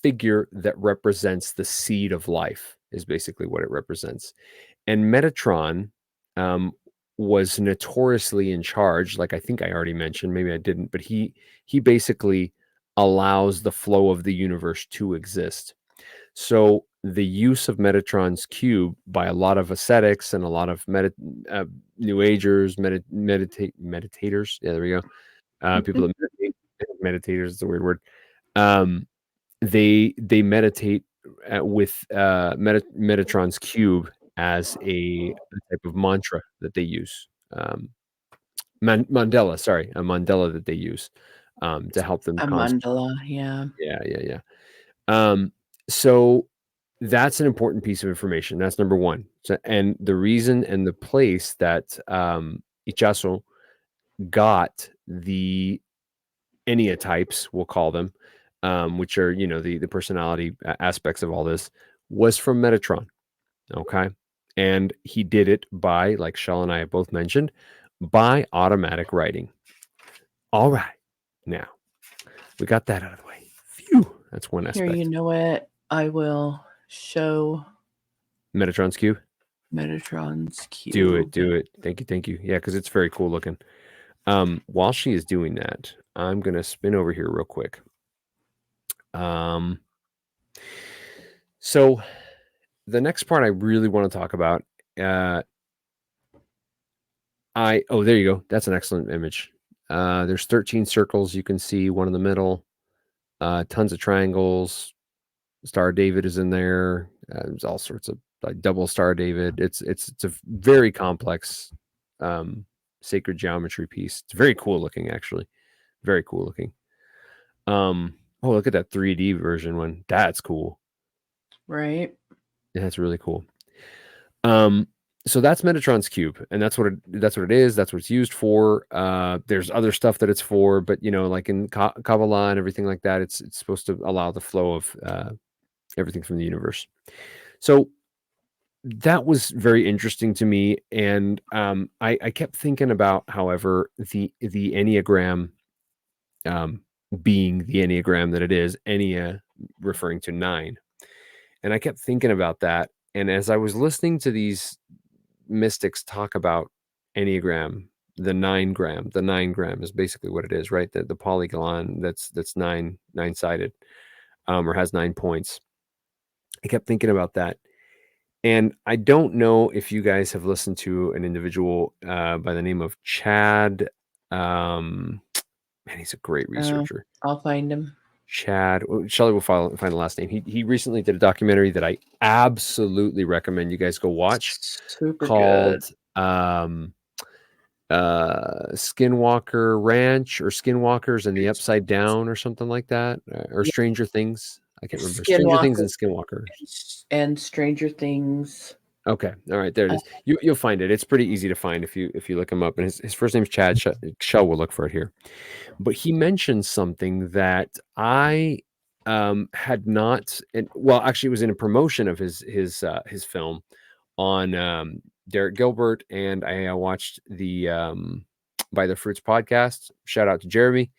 Speaker 1: figure that represents the seed of life, is basically what it represents. And Metatron was notoriously in charge, like I think I already mentioned, maybe I didn't, but he basically allows the flow of the universe to exist. So the use of Metatron's cube by a lot of ascetics and a lot of New Agers, meditators. Yeah, there we go. People that meditate, meditators is a weird word. They meditate with Metatron's cube as a type of mantra that they use. Mandela, sorry, a mandala that they use to help them
Speaker 2: A
Speaker 1: concentrate.
Speaker 2: mandala, yeah.
Speaker 1: Yeah. So that's an important piece of information. That's number one. So, and the reason and the place that Ichazo got the Ennead types, we'll call them, which are, you know, the personality aspects of all this, was from Metatron. Okay. And he did it by, like Shell and I have both mentioned, by automatic writing. All right. Now, we got that out of the way. Phew. That's one
Speaker 2: Here,
Speaker 1: aspect.
Speaker 2: you know what? I will show
Speaker 1: Metatron's cube.
Speaker 2: Metatron's cube.
Speaker 1: Do it. Thank you. Yeah, because it's very cool looking. While she is doing that, I'm gonna spin over here real quick. So the next part I really want to talk about, there you go. That's an excellent image. There's 13 circles. You can see one in the middle, tons of triangles. Star David is in there. There's all sorts of like double Star David. It's a very complex sacred geometry piece. It's very cool looking, actually. Very cool looking. Oh, look at that 3D version one. That's cool.
Speaker 2: Right.
Speaker 1: Yeah, that's really cool. So that's Metatron's cube, and that's what it is. That's what it's used for. There's other stuff that it's for, but you know, like in Kabbalah and everything like that, it's supposed to allow the flow of everything from the universe. So that was very interesting to me, and I kept thinking about, however, the Enneagram being the Enneagram that it is, Ennea referring to 9. And I kept thinking about that. And as I was listening to these mystics talk about Enneagram, the 9 gram is basically what it is, right? The polygon that's nine-sided, or has 9 points. I kept thinking about that. And I don't know if you guys have listened to an individual by the name of Chad. Man, he's a great researcher.
Speaker 2: I'll find him.
Speaker 1: Chad. Shelley will find the last name. He recently did a documentary that I absolutely recommend you guys go watch.
Speaker 2: Super
Speaker 1: Called
Speaker 2: good.
Speaker 1: Skinwalker Ranch or Skinwalkers and the Upside Down or something like that, or Stranger Things. I can't remember. Stranger Things and Skinwalker.
Speaker 2: And Stranger Things.
Speaker 1: Okay, all right, there it is. You'll find it. It's pretty easy to find if you look him up. And his first name's Chad. Shell will look for it here. But he mentioned something that I had not. Well, actually, it was in a promotion of his film on Derek Gilbert, and I watched the By the Fruits podcast. Shout out to Jeremy.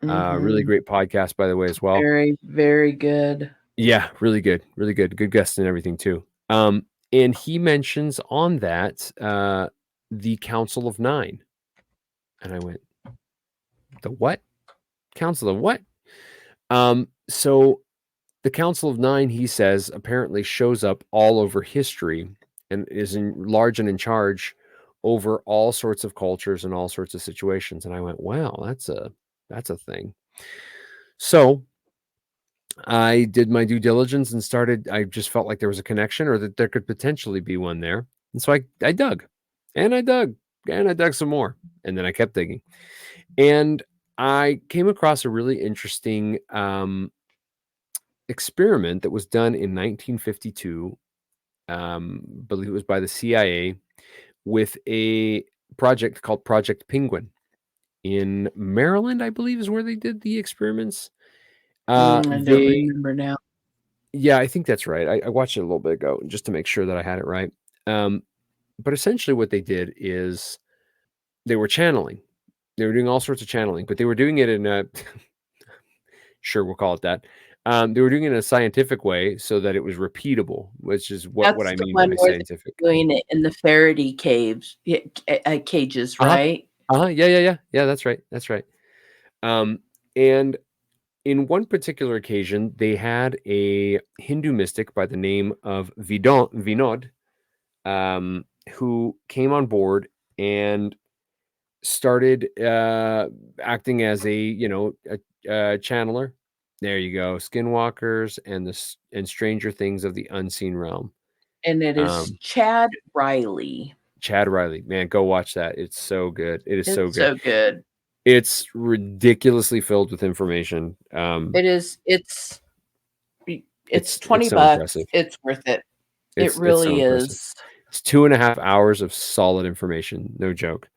Speaker 1: Really great podcast, by the way, as well.
Speaker 2: Very, very good.
Speaker 1: Yeah, really good. Good guests and everything too. And he mentions on that the Council of 9. And I went, the what? Council of what? So the Council of 9, he says, apparently shows up all over history and is large and in charge over all sorts of cultures and all sorts of situations. And I went, wow, that's a thing. So I did my due diligence and I just felt like there was a connection, or that there could potentially be one there. And so I dug and I dug and I dug some more. And then I kept digging. And I came across a really interesting experiment that was done in 1952. Believe it was by the CIA with a project called Project Penguin in Maryland, I believe, is where they did the experiments.
Speaker 2: I don't remember now.
Speaker 1: Yeah, I think that's right. I watched it a little bit ago just to make sure that I had it right. But essentially, what they did is they were channeling. They were doing all sorts of channeling, but they were doing it in a sure, we'll call it that. They were doing it in a scientific way so that it was repeatable, which is what
Speaker 2: That's
Speaker 1: I
Speaker 2: the
Speaker 1: mean
Speaker 2: one
Speaker 1: by
Speaker 2: where
Speaker 1: scientific.
Speaker 2: they're doing it in the Faraday cages,
Speaker 1: Uh-huh.
Speaker 2: right?
Speaker 1: Yeah, that's right. That's right. And in one particular occasion, they had a Hindu mystic by the name of Vinod, who came on board and started acting as a channeler. There you go, Skinwalkers and Stranger Things of the Unseen Realm.
Speaker 2: And it is Chad Riley.
Speaker 1: Chad Riley, man, go watch that. It's so good. It is so
Speaker 2: It's
Speaker 1: good.
Speaker 2: so good.
Speaker 1: It's ridiculously filled with information.
Speaker 2: It is. It's
Speaker 1: It's
Speaker 2: $20.
Speaker 1: so impressive.
Speaker 2: It's worth it. It
Speaker 1: It's so
Speaker 2: really
Speaker 1: impressive.
Speaker 2: is.
Speaker 1: It's 2.5 hours of solid information, no joke.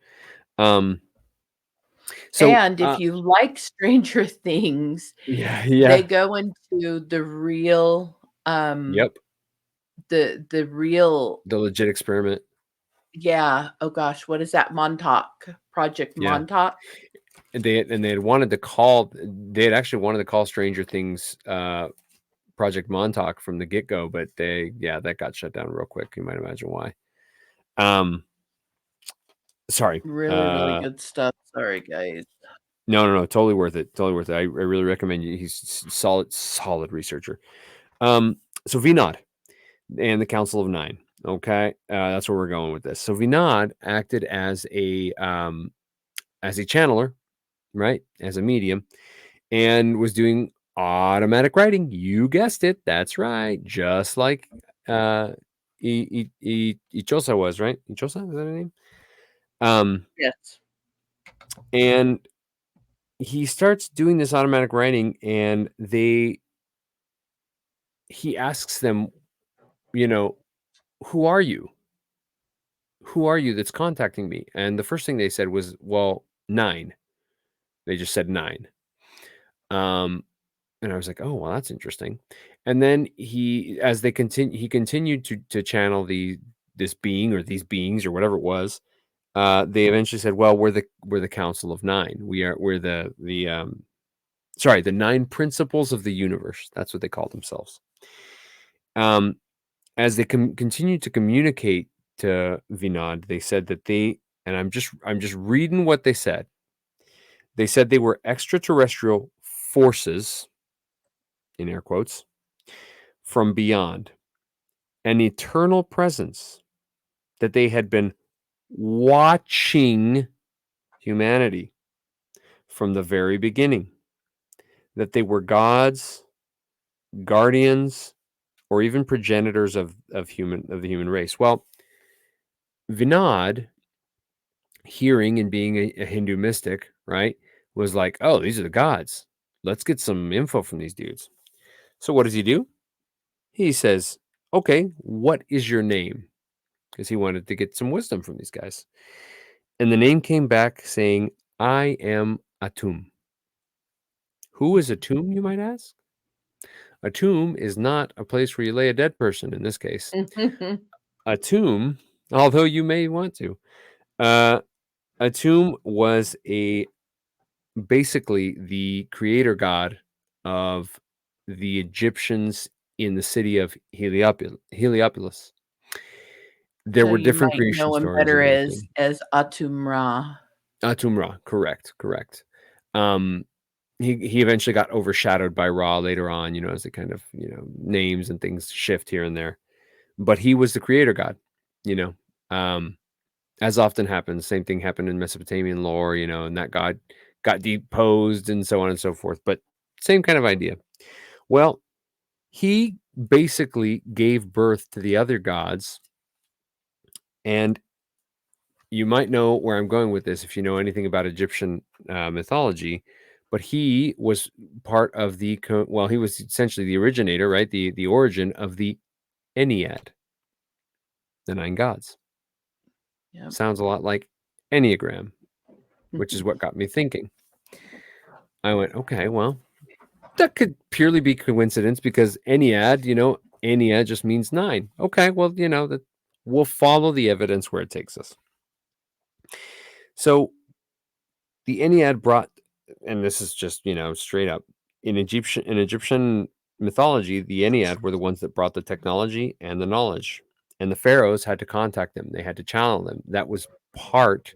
Speaker 1: So
Speaker 2: And if you like Stranger Things,
Speaker 1: yeah,
Speaker 2: they go into the real,
Speaker 1: yep,
Speaker 2: the real,
Speaker 1: the legit experiment.
Speaker 2: yeah. Oh gosh, what is that? Montauk, Project
Speaker 1: Yeah,
Speaker 2: Montauk.
Speaker 1: and they had actually wanted to call Stranger Things Project Montauk from the get-go, but that got shut down real quick. You might imagine why. Sorry.
Speaker 2: Really, really good stuff. Sorry, guys.
Speaker 1: No, totally worth it. Totally worth it. I really recommend you. He's solid researcher. So Vinod and the Council of Nine. Okay, that's where we're going with this. So Vinod acted as a channeler, right, as a medium, and was doing automatic writing. You guessed it. That's right. Just like Ichosa was, right? Ichosa, is that her name?
Speaker 2: Yes.
Speaker 1: And he starts doing this automatic writing, and he asks them, you know, who are you? Who are you that's contacting me? And the first thing they said was, well, nine. They just said nine. And I was like, oh, well, that's interesting. And then he continued to channel this being or these beings or whatever it was. They eventually said, well, we're the Council of Nine. We're the nine principles of the universe. That's what they called themselves. As they continued to communicate to Vinod, they said that and I'm just reading what they said. They said they were extraterrestrial forces, in air quotes, from beyond, an eternal presence, that they had been watching humanity from the very beginning, that they were gods, guardians, or even progenitors of the human race. Well, Vinod, hearing and being a Hindu mystic, right, was like, oh, these are the gods. Let's get some info from these dudes. So what does he do? He says, okay, what is your name? Because he wanted to get some wisdom from these guys. And the name came back saying, I am Atum. Who is a tomb, you might ask? A tomb is not a place where you lay a dead person in this case. A tomb, although you may want to, a tomb was basically the creator god of the Egyptians in the city of Heliopolis. There
Speaker 2: So
Speaker 1: were
Speaker 2: you
Speaker 1: different
Speaker 2: might
Speaker 1: creation
Speaker 2: know him
Speaker 1: stories
Speaker 2: better
Speaker 1: and everything.
Speaker 2: as Atum-Ra.
Speaker 1: Atum-Ra, correct. Um, he eventually got overshadowed by Ra later on, as the kind of, names and things shift here and there. But he was the creator god, you know. As often happens, same thing happened in Mesopotamian lore, and that god got deposed and so on and so forth. But same kind of idea. Well, he basically gave birth to the other gods, and you might know where I'm going with this if you know anything about Egyptian mythology, but he was part of well, he was essentially the originator, right? The origin of the Ennead, the 9 gods.
Speaker 2: Yep.
Speaker 1: Sounds a lot like Enneagram, which is what got me thinking. I went, okay, well, that could purely be coincidence because Ennead, Ennead just means 9. Okay, well, that we'll follow the evidence where it takes us. So the Ennead brought, and this is just, straight up, in Egyptian mythology, the Ennead were the ones that brought the technology and the knowledge. And the pharaohs had to contact them. They had to channel them. That was part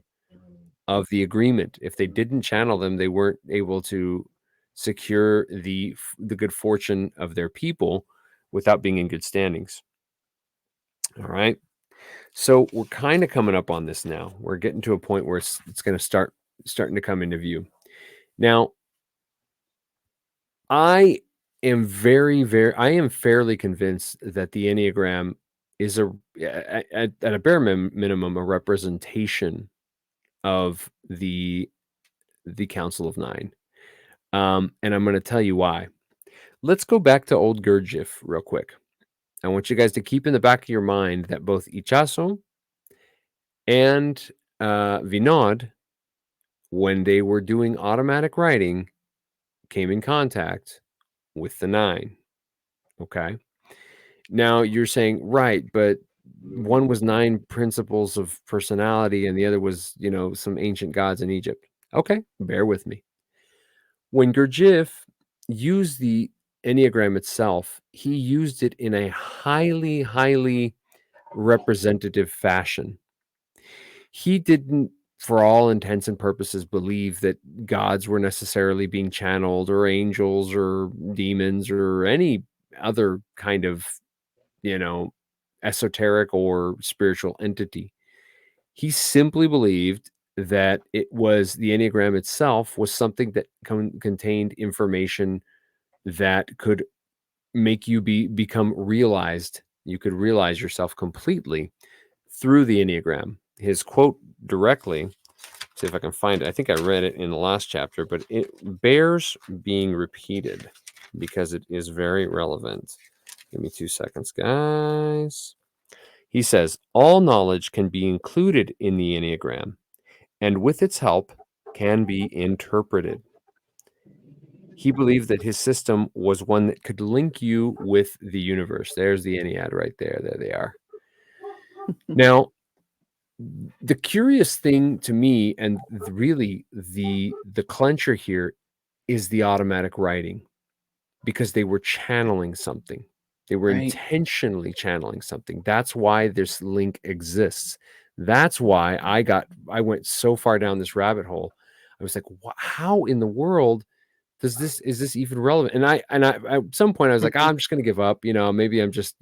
Speaker 1: of the agreement. If they didn't channel them, they weren't able to secure the good fortune of their people without being in good standings. All right. So we're kind of coming up on this now. We're getting to a point where it's going to starting to come into view. Now, I am I am fairly convinced that the Enneagram is at a bare minimum, a representation of the Council of 9. And I'm going to tell you why. Let's go back to old Gurdjieff real quick. I want you guys to keep in the back of your mind that both Ichaso and Vinod, when they were doing automatic writing, came in contact with the 9. Okay. Now you're saying, right, but one was 9 principles of personality and the other was, some ancient gods in Egypt. Okay, bear with me. When Gurdjieff used the Enneagram itself, he used it in a highly, highly representative fashion. He didn't, for all intents and purposes, believe that gods were necessarily being channeled or angels or demons or any other kind of, esoteric or spiritual entity. He simply believed that it was the Enneagram itself was something that contained information that could make you become realized. You could realize yourself completely through the Enneagram. His quote directly, see if I can find it. I think I read it in the last chapter, but it bears being repeated because it is very relevant. Give me 2 seconds, guys. He says, all knowledge can be included in the Enneagram, and with its help can be interpreted. He believed that his system was one that could link you with the universe. There's the Ennead right there. There they are. Now, the curious thing to me, and really the clencher here, is the automatic writing, because they were channeling something. They were
Speaker 2: Right.
Speaker 1: intentionally channeling something. That's why this link exists. That's why I went so far down this rabbit hole. I was like, how in the world is this even relevant? And I at some point I was like, I'm just going to give up. Maybe I'm just,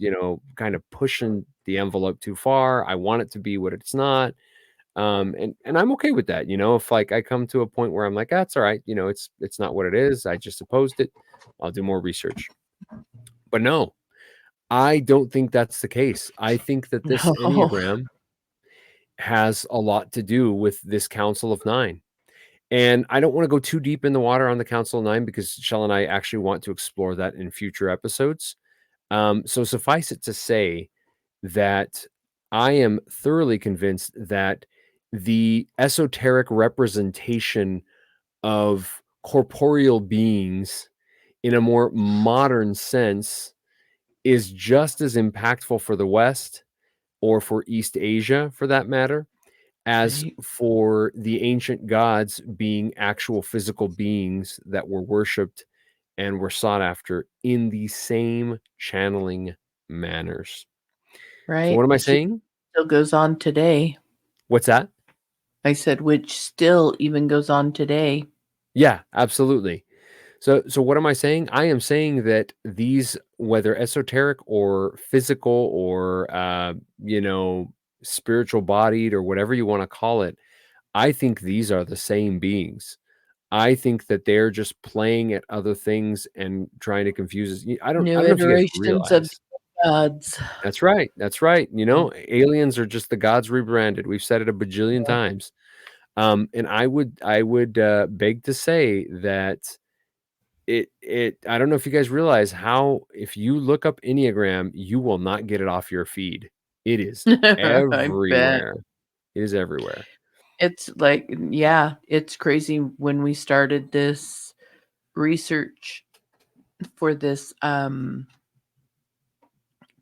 Speaker 1: kind of pushing the envelope too far. I want it to be what it's not. And I'm okay with that. If like I come to a point where I'm like, that's all right. It's not what it is. I just supposed it. I'll do more research. But no, I don't think that's the case. I think that this
Speaker 2: No.
Speaker 1: Enneagram has a lot to do with this Council of 9. And I don't want to go too deep in the water on the Council of 9 because Shell and I actually want to explore that in future episodes. So suffice it to say that I am thoroughly convinced that the esoteric representation of corporeal beings in a more modern sense is just as impactful for the West, or for East Asia for that matter, as
Speaker 2: Right.
Speaker 1: for the ancient gods being actual physical beings that were worshipped and were sought after in the same channeling manners. So
Speaker 2: Right.
Speaker 1: what am I
Speaker 2: Which
Speaker 1: saying?
Speaker 2: still goes on today.
Speaker 1: What's that?
Speaker 2: I said, which still even goes on today.
Speaker 1: Yeah, absolutely. So what am I saying? I am saying that these, whether esoteric or physical or spiritual bodied or whatever you want to call it, I think these are the same beings. I think that they're just playing at other things and trying to confuse us. I don't
Speaker 2: New
Speaker 1: know if you guys
Speaker 2: iterations of
Speaker 1: realize.
Speaker 2: gods.
Speaker 1: That's right. That's right. You know, aliens are just the gods rebranded. We've said it a bajillion times. And I would beg to say that I don't know if you guys realize how, if you look up Enneagram, you will not get it off your feed. It is
Speaker 2: I bet.
Speaker 1: everywhere. It is everywhere.
Speaker 2: It's like, yeah, it's crazy when we started this research for this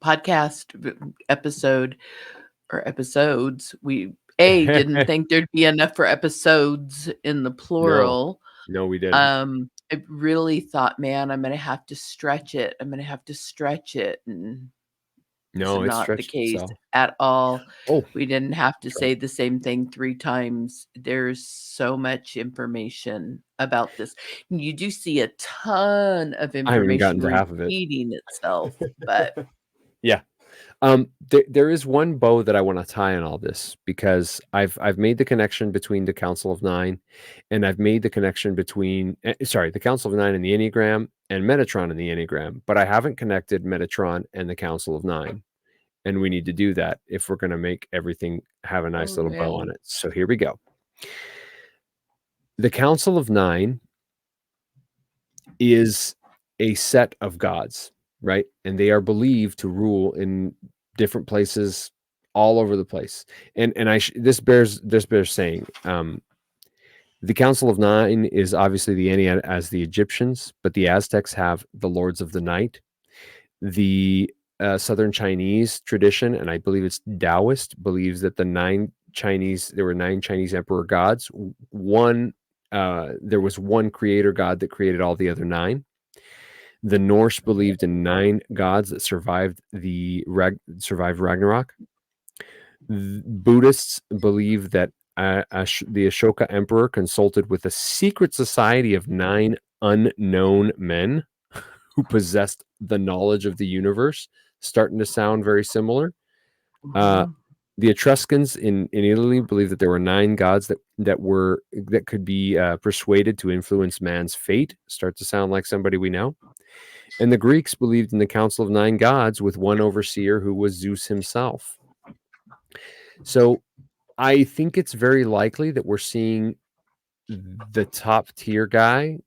Speaker 2: podcast episode or episodes. We didn't think there'd be enough for episodes in the
Speaker 1: No,
Speaker 2: plural.
Speaker 1: no, we didn't.
Speaker 2: I really thought, man, I'm gonna have to stretch it. I'm gonna have to stretch it, and it's
Speaker 1: No, it
Speaker 2: not the
Speaker 1: stretched
Speaker 2: case
Speaker 1: itself.
Speaker 2: at all.
Speaker 1: Oh,
Speaker 2: We didn't have to
Speaker 1: that's right.
Speaker 2: say the same thing 3 times. There's so much information about this. You do see a ton of
Speaker 1: I haven't even
Speaker 2: information
Speaker 1: gotten to half of it.
Speaker 2: repeating itself, but
Speaker 1: Yeah. There is one bow that I want to tie in all this, because I've made the connection between the Council of Nine, and I've made the connection between the Council of Nine and the Enneagram, and Metatron and the Enneagram, but I haven't connected Metatron and the Council of Nine, and we need to do that if we're going to make everything have a nice little bow on it. So here we go. The Council of Nine is a set of gods, right? And they are believed to rule in different places all over the place. And this bears saying. The Council of Nine is obviously the Ennead as the Egyptians, but the Aztecs have the Lords of the Night. The Southern Chinese tradition, and I believe it's Taoist, believes that there were 9 Chinese emperor gods. There was one creator god that created all the other 9. The Norse believed in 9 gods that survived Ragnarok. Buddhists believe that the Ashoka emperor consulted with a secret society of 9 unknown men who possessed the knowledge of the universe. Starting to sound very similar. The Etruscans in Italy believed that there were 9 gods that could be persuaded to influence man's fate. Start to sound like somebody we know. And the Greeks believed in the Council of 9 gods with one overseer who was Zeus himself. So I think it's very likely that we're seeing the top tier guy.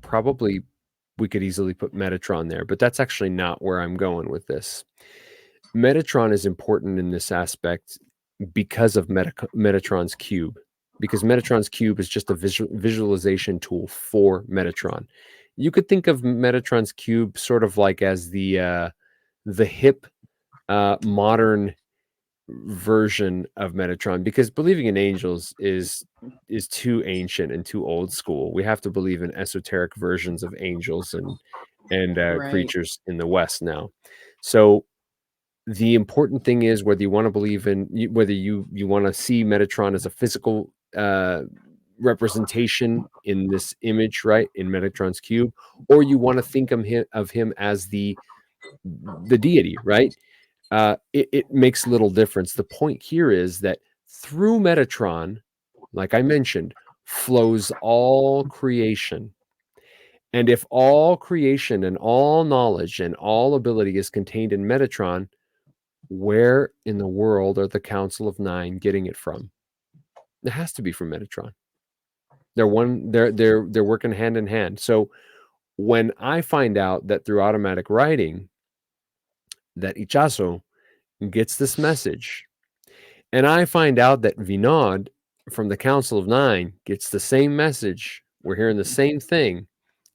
Speaker 1: Probably we could easily put Metatron there, but that's actually not where I'm going with this. Metatron is important in this aspect because of Metatron's cube, because Metatron's cube is just a visualization tool for Metatron. You could think of Metatron's cube sort of like as the hip modern version of Metatron, because believing in angels is too ancient and too old school. We have to believe in esoteric versions of angels and
Speaker 2: right.
Speaker 1: creatures in the West now. So the important thing is whether you want to believe in, whether you want to see Metatron as a physical representation in this image, right, in Metatron's cube, or you want to think of him as the deity, right? It makes little difference. The point here is that through Metatron, like I mentioned, flows all creation. And if all creation and all knowledge and all ability is contained in Metatron, where in the world are the Council of 9 getting it from? It has to be from Metatron. They're working hand in hand. So when I find out that through automatic writing that Ichazo gets this message, and I find out that Vinod from the Council of 9 gets the same message, we're hearing the same thing,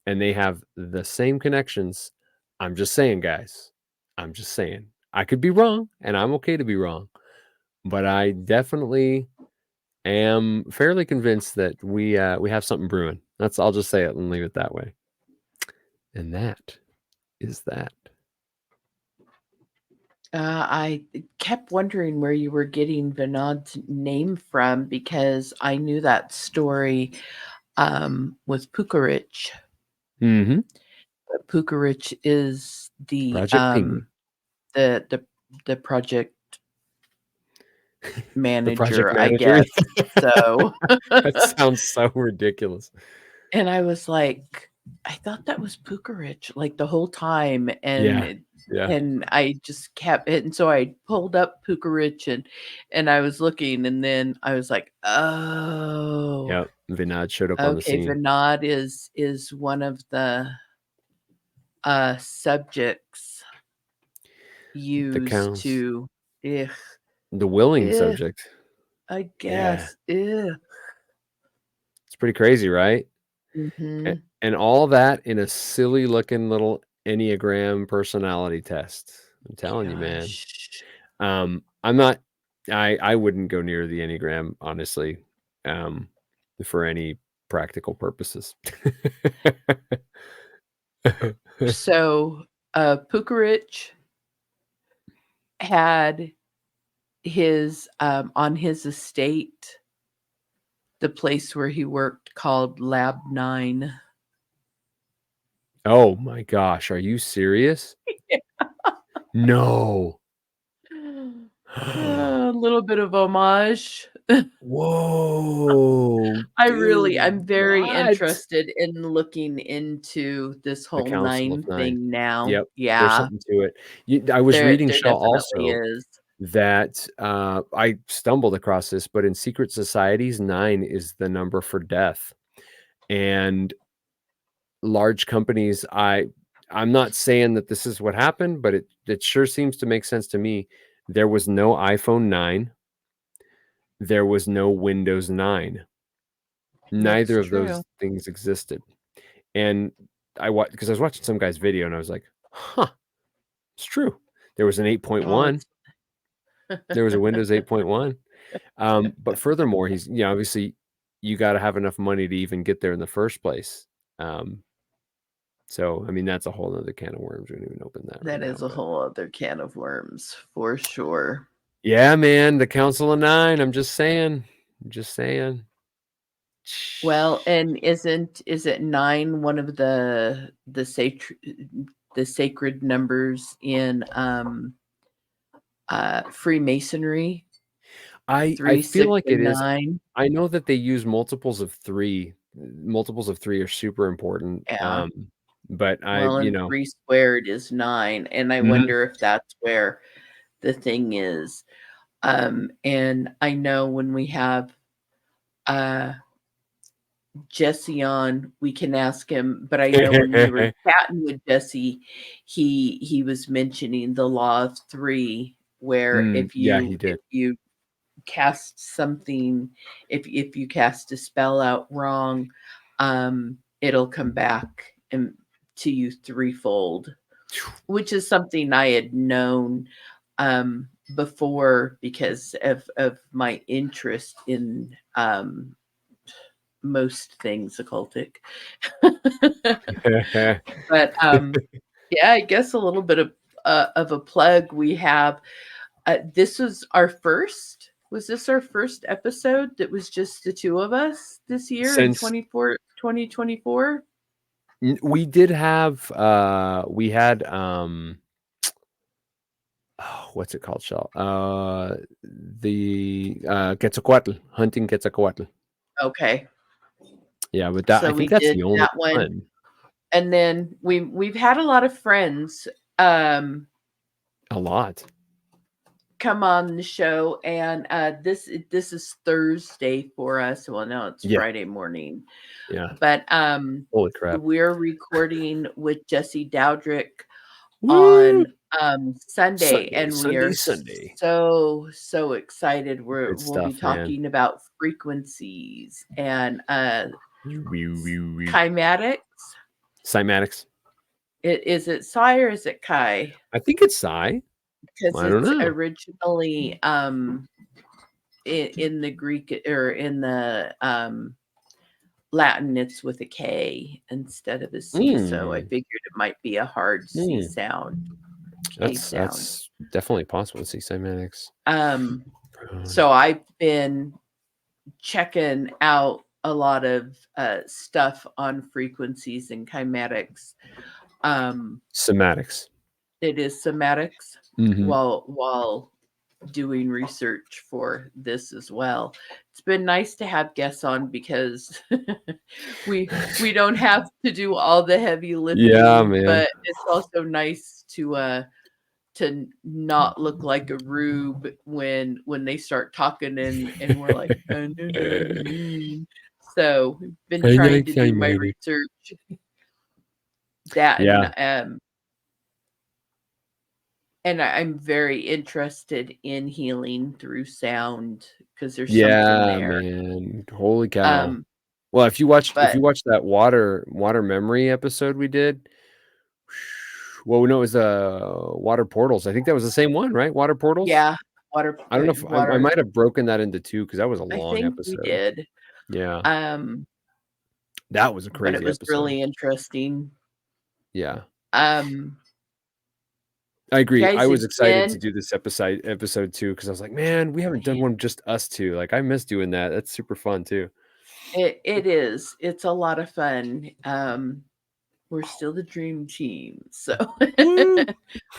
Speaker 1: and they have the same connections, I'm just saying, guys. I'm just saying. I could be wrong, and I'm okay to be wrong. But I definitely am fairly convinced that we have something brewing. I'll just say it and leave it that way. And that is that.
Speaker 2: I kept wondering where you were getting Vinod's name from, because I knew that story with Pukarich.
Speaker 1: Mm-hmm.
Speaker 2: Pukarich is the
Speaker 1: Project Penguin.
Speaker 2: the project manager,
Speaker 1: The project
Speaker 2: I
Speaker 1: manager.
Speaker 2: guess. So,
Speaker 1: That sounds so ridiculous.
Speaker 2: and I was like, I thought that was Pukarich, like, the whole time,
Speaker 1: Yeah. Yeah.
Speaker 2: and I just kept it, and so I pulled up Pukarich and I was looking, and then I was like, "Oh,
Speaker 1: Yep. Vinod showed up on the
Speaker 2: okay,
Speaker 1: scene.
Speaker 2: Vinod is one of the, subjects
Speaker 1: The
Speaker 2: used
Speaker 1: counts.
Speaker 2: to ugh,
Speaker 1: The willing
Speaker 2: ugh,
Speaker 1: subject.
Speaker 2: I
Speaker 1: Yeah.
Speaker 2: guess, ugh."
Speaker 1: It's pretty crazy, right?
Speaker 2: Mhm.
Speaker 1: And all that in a silly looking little Enneagram personality test. I'm telling you, man.
Speaker 2: Gosh.
Speaker 1: I'm not I wouldn't go near the Enneagram, honestly, um, for any practical purposes.
Speaker 2: So, Pukarich had his, on his estate, the place where he worked called Lab 9.
Speaker 1: Oh my gosh, are you serious? No.
Speaker 2: A little bit of homage.
Speaker 1: Whoa,
Speaker 2: I'm
Speaker 1: dude,
Speaker 2: very
Speaker 1: what?
Speaker 2: interested in looking into this
Speaker 1: The
Speaker 2: whole
Speaker 1: Council of
Speaker 2: 9
Speaker 1: Nine.
Speaker 2: thing now.
Speaker 1: Yep, there's
Speaker 2: Yeah,
Speaker 1: something to it. I was reading
Speaker 2: there
Speaker 1: Shaw
Speaker 2: definitely
Speaker 1: also
Speaker 2: is.
Speaker 1: that, I stumbled across this, but in secret societies, 9 is the number for death, and large companies, I'm not saying that this is what happened, but it sure seems to make sense to me. There was no iPhone 9, there was no Windows 9.
Speaker 2: That's
Speaker 1: Neither of
Speaker 2: true.
Speaker 1: those things existed, and because I was watching some guy's video and I was like, "Huh, it's true." There was an
Speaker 2: Oh,
Speaker 1: 8.1,
Speaker 2: it's
Speaker 1: there was a Windows 8.1, but furthermore, obviously, you gotta have enough money to even get there in the first place, so, I mean, that's a whole other can of worms. We don't even open that right
Speaker 2: that
Speaker 1: now,
Speaker 2: is a
Speaker 1: but
Speaker 2: whole other can of worms for sure.
Speaker 1: yeah, man, the Council of 9, I'm just saying. I'm just saying.
Speaker 2: Well, and is it 9 one of the sacred numbers in, Freemasonry?
Speaker 1: I
Speaker 2: 3,
Speaker 1: feel
Speaker 2: 6,
Speaker 1: like it
Speaker 2: and
Speaker 1: is.
Speaker 2: 9?
Speaker 1: I know that they use multiples of 3. Multiples of 3 are super important,
Speaker 2: Yeah.
Speaker 1: but
Speaker 2: Well, and 3 squared is 9, and I
Speaker 1: Mhm.
Speaker 2: wonder if that's where the thing is. And I know when we have, uh, Jesse on, we can ask him, but I know when we were chatting with Jesse, he was mentioning the law of 3, where
Speaker 1: Yeah, he
Speaker 2: if
Speaker 1: did.
Speaker 2: you cast something, if you cast a spell out wrong, it'll come back and to you threefold, which is something I had known before because of my interest in most things occultic. But yeah, I guess a little bit of a plug we have. This was this our first episode that was just the two of us this year in
Speaker 1: Since
Speaker 2: 2024?
Speaker 1: we did have, we had, oh, what's it called, Shell? The, Quetzalcoatl, hunting Quetzalcoatl.
Speaker 2: Okay.
Speaker 1: Yeah, but
Speaker 2: So
Speaker 1: I think
Speaker 2: we
Speaker 1: that's
Speaker 2: did
Speaker 1: the only
Speaker 2: that one.
Speaker 1: one.
Speaker 2: And then we've had a lot of friends
Speaker 1: A lot.
Speaker 2: come on the show, and this is Thursday for us. Well, no, it's
Speaker 1: Yeah,
Speaker 2: Friday morning.
Speaker 1: yeah.
Speaker 2: But
Speaker 1: Holy crap.
Speaker 2: we're recording with Jesse Dowdrick
Speaker 1: Woo!
Speaker 2: on Sunday,
Speaker 1: Sunday,
Speaker 2: and we are
Speaker 1: Sunday, Sunday.
Speaker 2: so excited.
Speaker 1: Good
Speaker 2: We'll be
Speaker 1: stuff, man.
Speaker 2: talking about frequencies and
Speaker 1: Wee.
Speaker 2: kymatics.
Speaker 1: Cymatics.
Speaker 2: Is it psi or is it chi?
Speaker 1: I think it's Psy.
Speaker 2: Because
Speaker 1: I don't
Speaker 2: it's
Speaker 1: know.
Speaker 2: originally in the Greek or in the Latin, it's with a K instead of a C. So I
Speaker 1: Mm,
Speaker 2: figured it might be a hard C
Speaker 1: mm.
Speaker 2: sound, K sound.
Speaker 1: That's definitely possible to see cymatics.
Speaker 2: Um,
Speaker 1: Um,
Speaker 2: so I've been checking out a lot of stuff on frequencies and kymatics. Um,
Speaker 1: Somatics.
Speaker 2: it is somatics
Speaker 1: Mhm.
Speaker 2: while doing research for this as well. It's been nice to have guests on because we don't have to do all the heavy
Speaker 1: Yeah,
Speaker 2: lifting,
Speaker 1: man.
Speaker 2: but it's also nice to not look like a rube when they start talking and we're like, I don't know what you mean. So we've been
Speaker 1: I'm not
Speaker 2: trying to do my
Speaker 1: excited.
Speaker 2: research. That
Speaker 1: Yeah.
Speaker 2: and I'm very interested in healing through sound because there's something
Speaker 1: Yeah,
Speaker 2: there.
Speaker 1: man. Holy cow.
Speaker 2: Um,
Speaker 1: Well, if you watch
Speaker 2: but
Speaker 1: that water memory episode we did, well, no, it was water portals. I think that was the same one, right? Water portals.
Speaker 2: yeah, water,
Speaker 1: I don't know if I
Speaker 2: water.
Speaker 1: might have broken that into two because that was a
Speaker 2: I
Speaker 1: long
Speaker 2: think we
Speaker 1: episode.
Speaker 2: did.
Speaker 1: Yeah,
Speaker 2: Um,
Speaker 1: that was a
Speaker 2: but it
Speaker 1: crazy
Speaker 2: was
Speaker 1: episode.
Speaker 2: really interesting.
Speaker 1: Yeah,
Speaker 2: Um,
Speaker 1: I agree. I
Speaker 2: guys,
Speaker 1: was excited to
Speaker 2: again,
Speaker 1: do this episode too because I was like, man, we haven't done one just us two. Like, I miss doing that. That's super fun too.
Speaker 2: it is. It's a lot of fun. We're still the dream team, so
Speaker 1: Woo!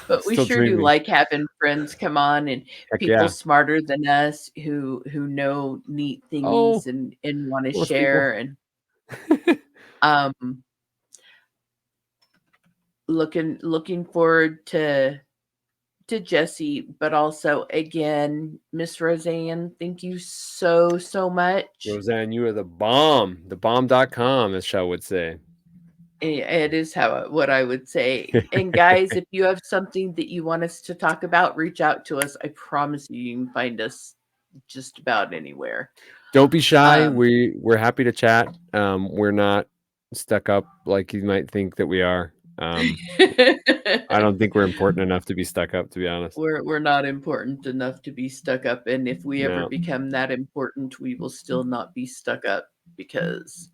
Speaker 2: but we
Speaker 1: Still
Speaker 2: sure do
Speaker 1: dreaming.
Speaker 2: like having friends come on and
Speaker 1: Heck
Speaker 2: people
Speaker 1: yeah.
Speaker 2: smarter than us who know neat
Speaker 1: Oh,
Speaker 2: things and want to
Speaker 1: those people.
Speaker 2: share and um looking forward to Jesse, but also again, Miss Roseanne, thank you so much.
Speaker 1: Roseanne, you are the bomb. Thebomb.com, as Shell would say.
Speaker 2: It is what I would say. And guys, if you have something that you want us to talk about, reach out to us. I promise you can find us just about anywhere.
Speaker 1: Don't be shy.
Speaker 2: Um,
Speaker 1: We're happy to chat. We're not stuck up like you might think that we are. I don't think we're important enough to be stuck up, to be honest.
Speaker 2: we're not important enough to be stuck up, and if we ever
Speaker 1: No.
Speaker 2: become that important, we will still not be stuck up because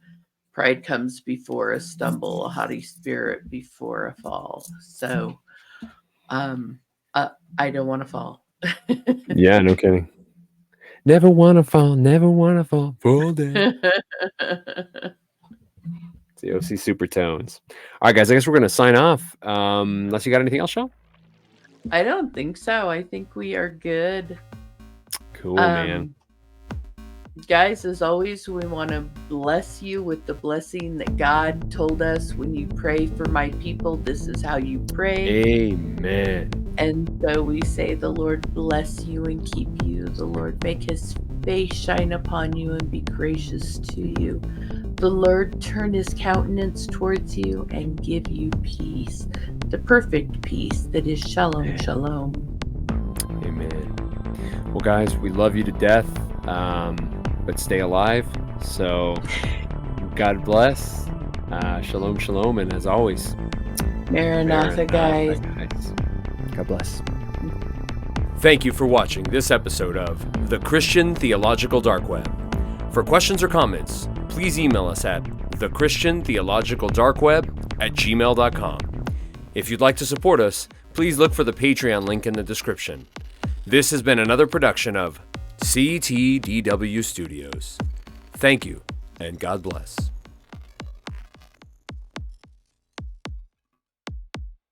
Speaker 2: pride comes before a stumble, a haughty spirit before a fall. So, I don't want to fall.
Speaker 1: Yeah, no kidding. Never wanna fall, fall down. It's the OC Supertones. All right, guys, I guess we're gonna sign off. Unless you got anything else, Shell?
Speaker 2: I don't think so. I think we are good.
Speaker 1: Cool, man.
Speaker 2: Guys, as always, we want to bless you with the blessing that God told us when you pray for my people. This is how you pray.
Speaker 1: Amen.
Speaker 2: And so we say, the Lord bless you and keep you. The Lord make his face shine upon you and be gracious to you. The Lord turn his countenance towards you and give you peace, the perfect peace that is shalom, shalom.
Speaker 1: Amen. Well, guys, we love you to death, but stay alive. So God bless. Shalom, shalom. And as always,
Speaker 2: Maranatha, guys.
Speaker 1: God bless. Thank you for watching this episode of The Christian Theological Dark Web. For questions or comments, please email us at thechristiantheologicaldarkweb@gmail.com. If you'd like to support us, please look for the Patreon link in the description. This has been another production of CTDW Studios. Thank you, and God bless.